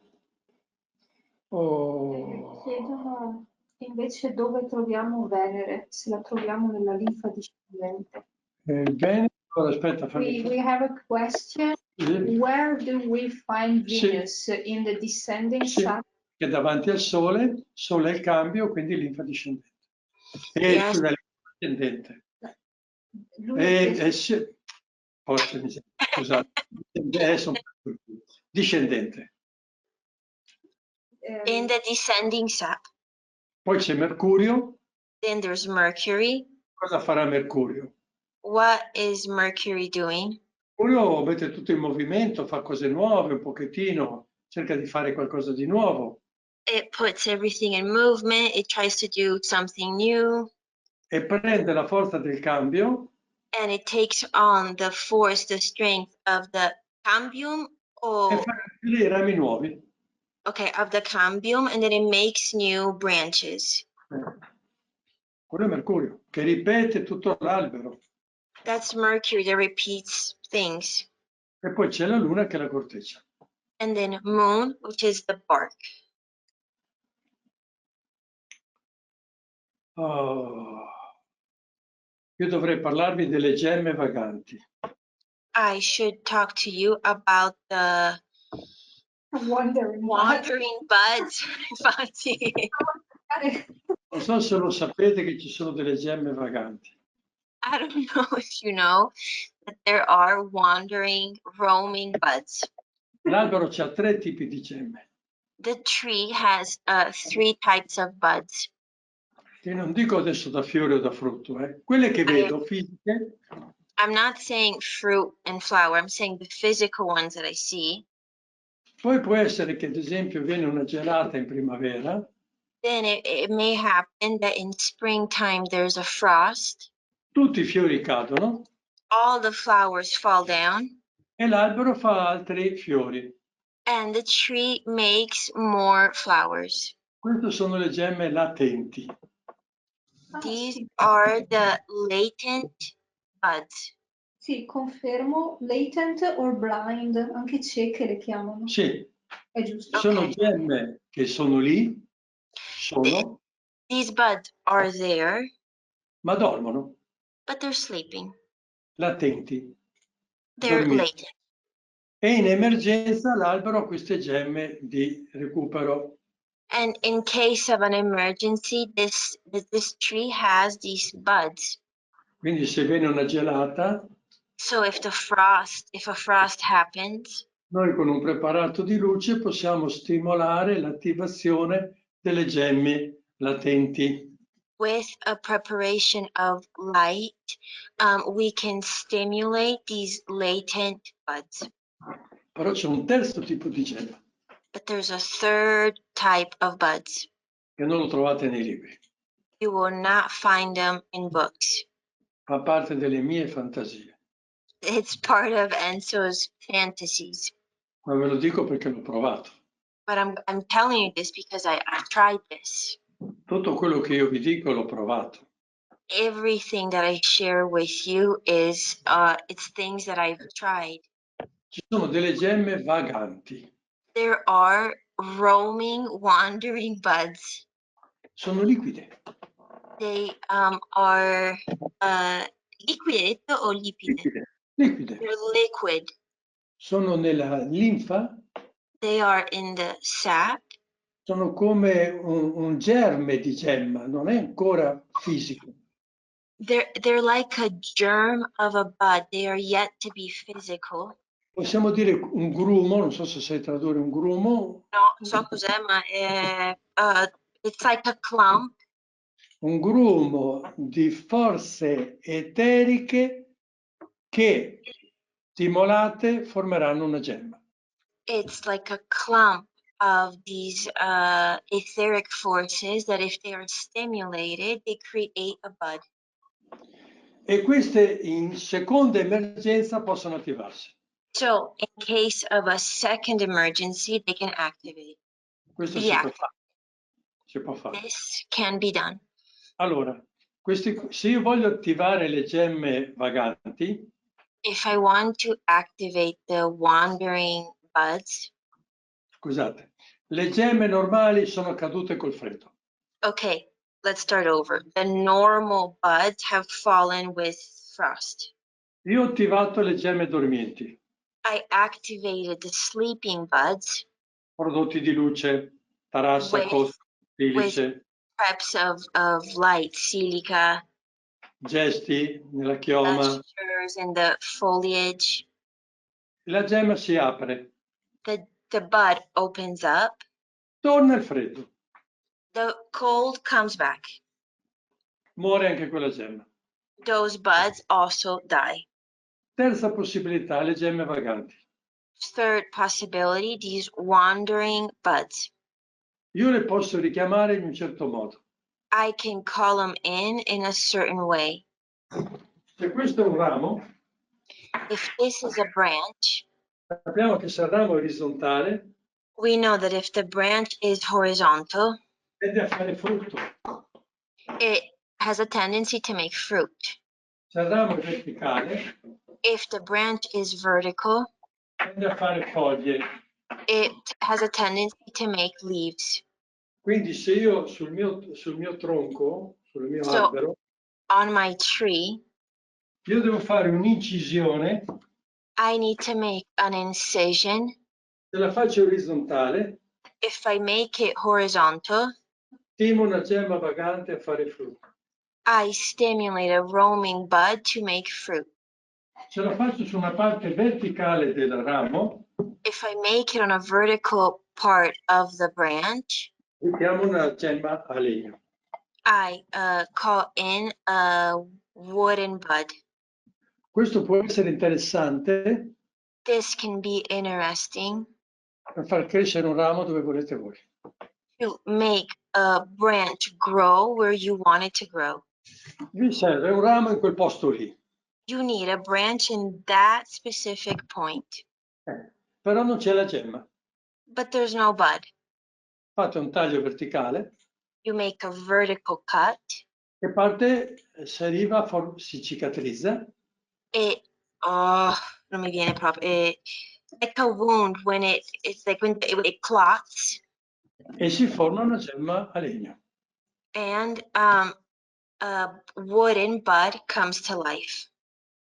Chiedono invece dove troviamo Venere, se la troviamo nella linfa discendente. Bene, allora aspetta, fammi We have a question. Sì. Where do we find Sì. Venus in the descending Sì, sun? che davanti al Sole è il cambio, quindi linfa discendente. E Yes. sulla linfa discendente. Scusate, discendente. In the descending sap. Poi c'è Mercurio. Then there's Mercury. Cosa farà Mercurio? What is Mercury doing? Mercurio mette tutto in movimento, fa cose nuove un pochettino, cerca di fare qualcosa di nuovo. It puts everything in movement. It tries to do something new. E prende la forza del cambio. And it takes on the force, the strength of the cambium, E fa dei rami nuovi. okay, of the cambium, and then it makes new branches. Quello è Mercurio, che ripete tutto l'albero. That's Mercury that repeats things. E poi c'è la Luna che è la corteccia. And then Moon, which is the bark. Oh. Io dovrei parlarvi delle gemme vaganti. I should talk to you about the Wandering buds. Infatti. Non so se lo sapete che ci sono delle gemme vaganti. I don't know if you know that there are wandering, roaming buds. L'albero ha 3 tipi di gemme. The tree has 3 types of buds. Che non dico adesso da fiore o da frutto, quelle che vedo fisiche. I'm not saying fruit and flower. I'm saying the physical ones that I see. Poi può essere che ad esempio viene una gelata in primavera. Then it may happen that in springtime there's a frost. Tutti i fiori cadono. All the flowers fall down. E l'albero fa altri fiori. And the tree makes more flowers. Queste sono le gemme latenti. These are the latent buds. Sì, confermo, latent or blind, anche cieche le chiamano. Sì. È giusto. Sono Okay. gemme che sono lì, These buds are there, ma dormono, but they're sleeping. latenti. They're dormiti. latent. E in emergenza l'albero ha queste gemme di recupero. And in case of an emergency, this tree has these buds. Quindi se viene una gelata, So if a frost happens, noi con un preparato di luce possiamo stimolare l'attivazione delle gemme latenti. with a preparation of light, we can stimulate these latent buds. Però c'è un terzo tipo di gemma But there's a third type of buds. che non lo trovate nei libri. You will not find them in books. Fa parte delle mie fantasie. It's part of Enzo's fantasies. Ma ve lo dico perché l'ho provato. But I'm telling you this because I tried this. Tutto quello che io vi dico l'ho provato. Everything that I share with you is it's things that I've tried. Ci sono delle gemme vaganti. There are roaming, wandering buds. Sono liquide. They are liquid or lipide? Liquide. Liquide. They're liquid. Sono nella linfa. They are in the sap. Sono come un germe di gemma, non è ancora fisico. They're like a germ of a bud. They are yet to be physical. Possiamo dire un grumo, non so se sai tradurre un grumo. No, so cos'è, ma è, it's like a clump. Un grumo di forze eteriche che, stimolate, formeranno una gemma. It's like a clump of these etheric forces that if they are stimulated, they create a bud. E queste in seconda emergenza possono attivarsi. So in case of a second emergency, they can activate. Questo si può fare. Si può fare. This can be done. Allora, se io voglio attivare le gemme vaganti, If I want to activate the wandering buds, scusate, le gemme normali sono cadute col freddo. okay, let's start over. The normal buds have fallen with frost. Io ho attivato le gemme dormienti, I activated the sleeping buds prodotti di luce, tarassa, with corso, silice, preps of light, silica, gesti nella chioma. lustrers in the foliage. La gemma si apre, The bud opens up, torna il freddo, the cold comes back. muore anche quella gemma. Those buds also die. Terza possibilità, le gemme vaganti. Third possibility, these wandering buds. Io le posso richiamare in un certo modo. I can call them in a certain way. Se questo è un ramo, If this is a branch, sappiamo che se il ramo è orizzontale, we know that if the branch is horizontal, tende a fare frutto. it has a tendency to make fruit. Se il ramo è verticale, If the branch is vertical, tende a fare foglie. it has a tendency to make leaves. Quindi se io sul mio tronco, sul mio So, albero, on my tree, io devo fare un'incisione. I need to make an incision. Se la faccio orizzontale, If I make it horizontal, stimo una gemma vagante a fare frutto. I stimulate a roaming bud to make fruit. Se la faccio su una parte verticale del ramo, If I make it on a vertical part of the branch, mettiamo una gemma a legno. I call in a wooden bud. Questo può essere interessante This can be interesting per far crescere un ramo dove volete voi. to make a branch grow where you want it to grow. Vi serve un ramo in quel posto lì. You need a branch in that specific point, Però non c'è la gemma. but there's no bud. Fate un taglio verticale You make a vertical cut. e parte, si arriva, si cicatrizza. Non mi viene proprio. Like a wound when it's like when it clots. E si forma una gemma a legno. And a wooden bud comes to life.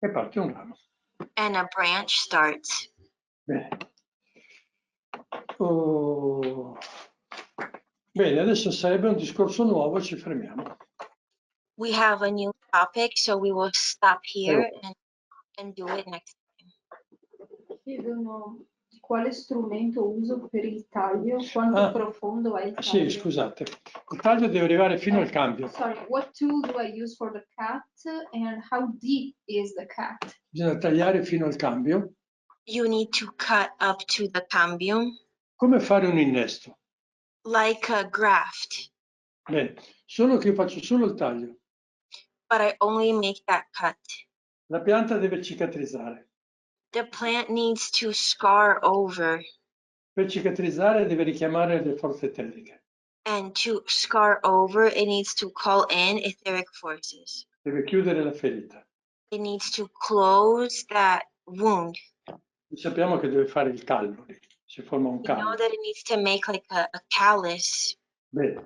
E parte un ramo. And a branch starts. Bene. Oh. Bene, adesso sarebbe un discorso nuovo, ci fermiamo. We have a new topic, so we will stop here and do it next time. Chiedono quale strumento uso per il taglio, quanto profondo è il taglio. Sì, scusate. Il taglio deve arrivare fino al cambio. Sorry, what tool do I use for the cut and how deep is the cut? Bisogna tagliare fino al cambio. You need to cut up to the cambium. Come fare un innesto? Like a graft. Bene, solo che io faccio solo il taglio. But I only make that cut. La pianta deve cicatrizzare. The plant needs to scar over. Per cicatrizzare deve richiamare le forze eteriche. And to scar over, it needs to call in etheric forces. Deve chiudere la ferita. It needs to close that wound. Sappiamo che deve fare il callo. si forma un You know callo. that it needs to make like a callus. Bene,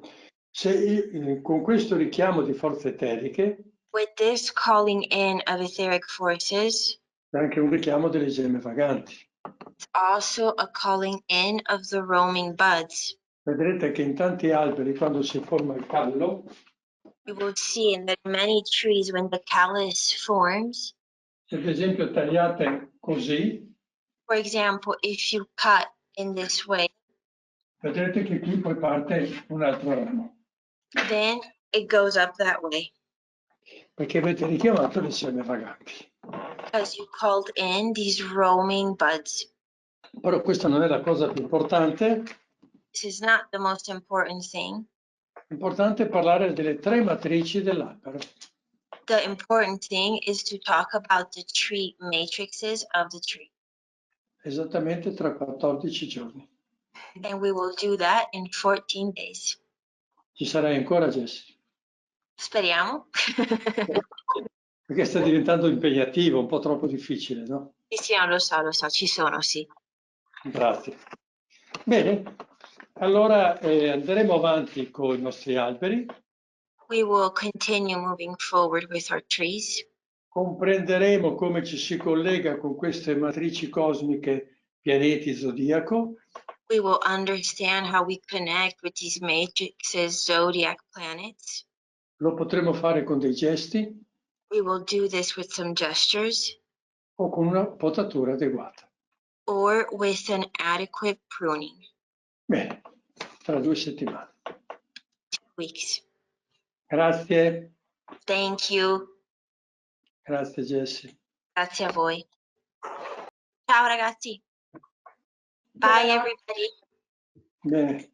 se con questo richiamo di forze eteriche With this calling in of etheric forces, c'è anche un richiamo delle gemme vaganti. it's also a calling in of the roaming buds. Vedrete che in tanti alberi, quando si forma il callo, You will see in that many trees, when the callus forms, se ad esempio tagliate così, for example, if you cut in this way, vedrete che qui poi parte un altro ramo, then it goes up that way perché avete richiamato le gemme vaganti. because you called in these roaming buds. Però questa non è la cosa più importante. This is not the most important thing. L'importante è parlare delle 3 matrici dell'albero. The important thing is to talk about the tree matrices of the tree. Esattamente tra 14 giorni. And we will do that in 14 days. Ci sarai ancora, Jessie? Speriamo. Perché sta diventando impegnativo, un po' troppo difficile, no? Sì, lo so, ci sono, sì. Grazie. Bene, allora andremo avanti con i nostri alberi. We will continue moving forward with our trees. Comprenderemo come ci si collega con queste matrici cosmiche, pianeti, zodiaco. We will understand how we connect with these matrices, zodiac planets. Lo potremo fare con dei gesti We will do this with some gestures o con una potatura adeguata. or with an adequate pruning. Bene, tra 2 settimane. 2 weeks. Grazie. Thank you. Grazie Jessie. Grazie a voi. Ciao ragazzi. Bye everybody. Bene.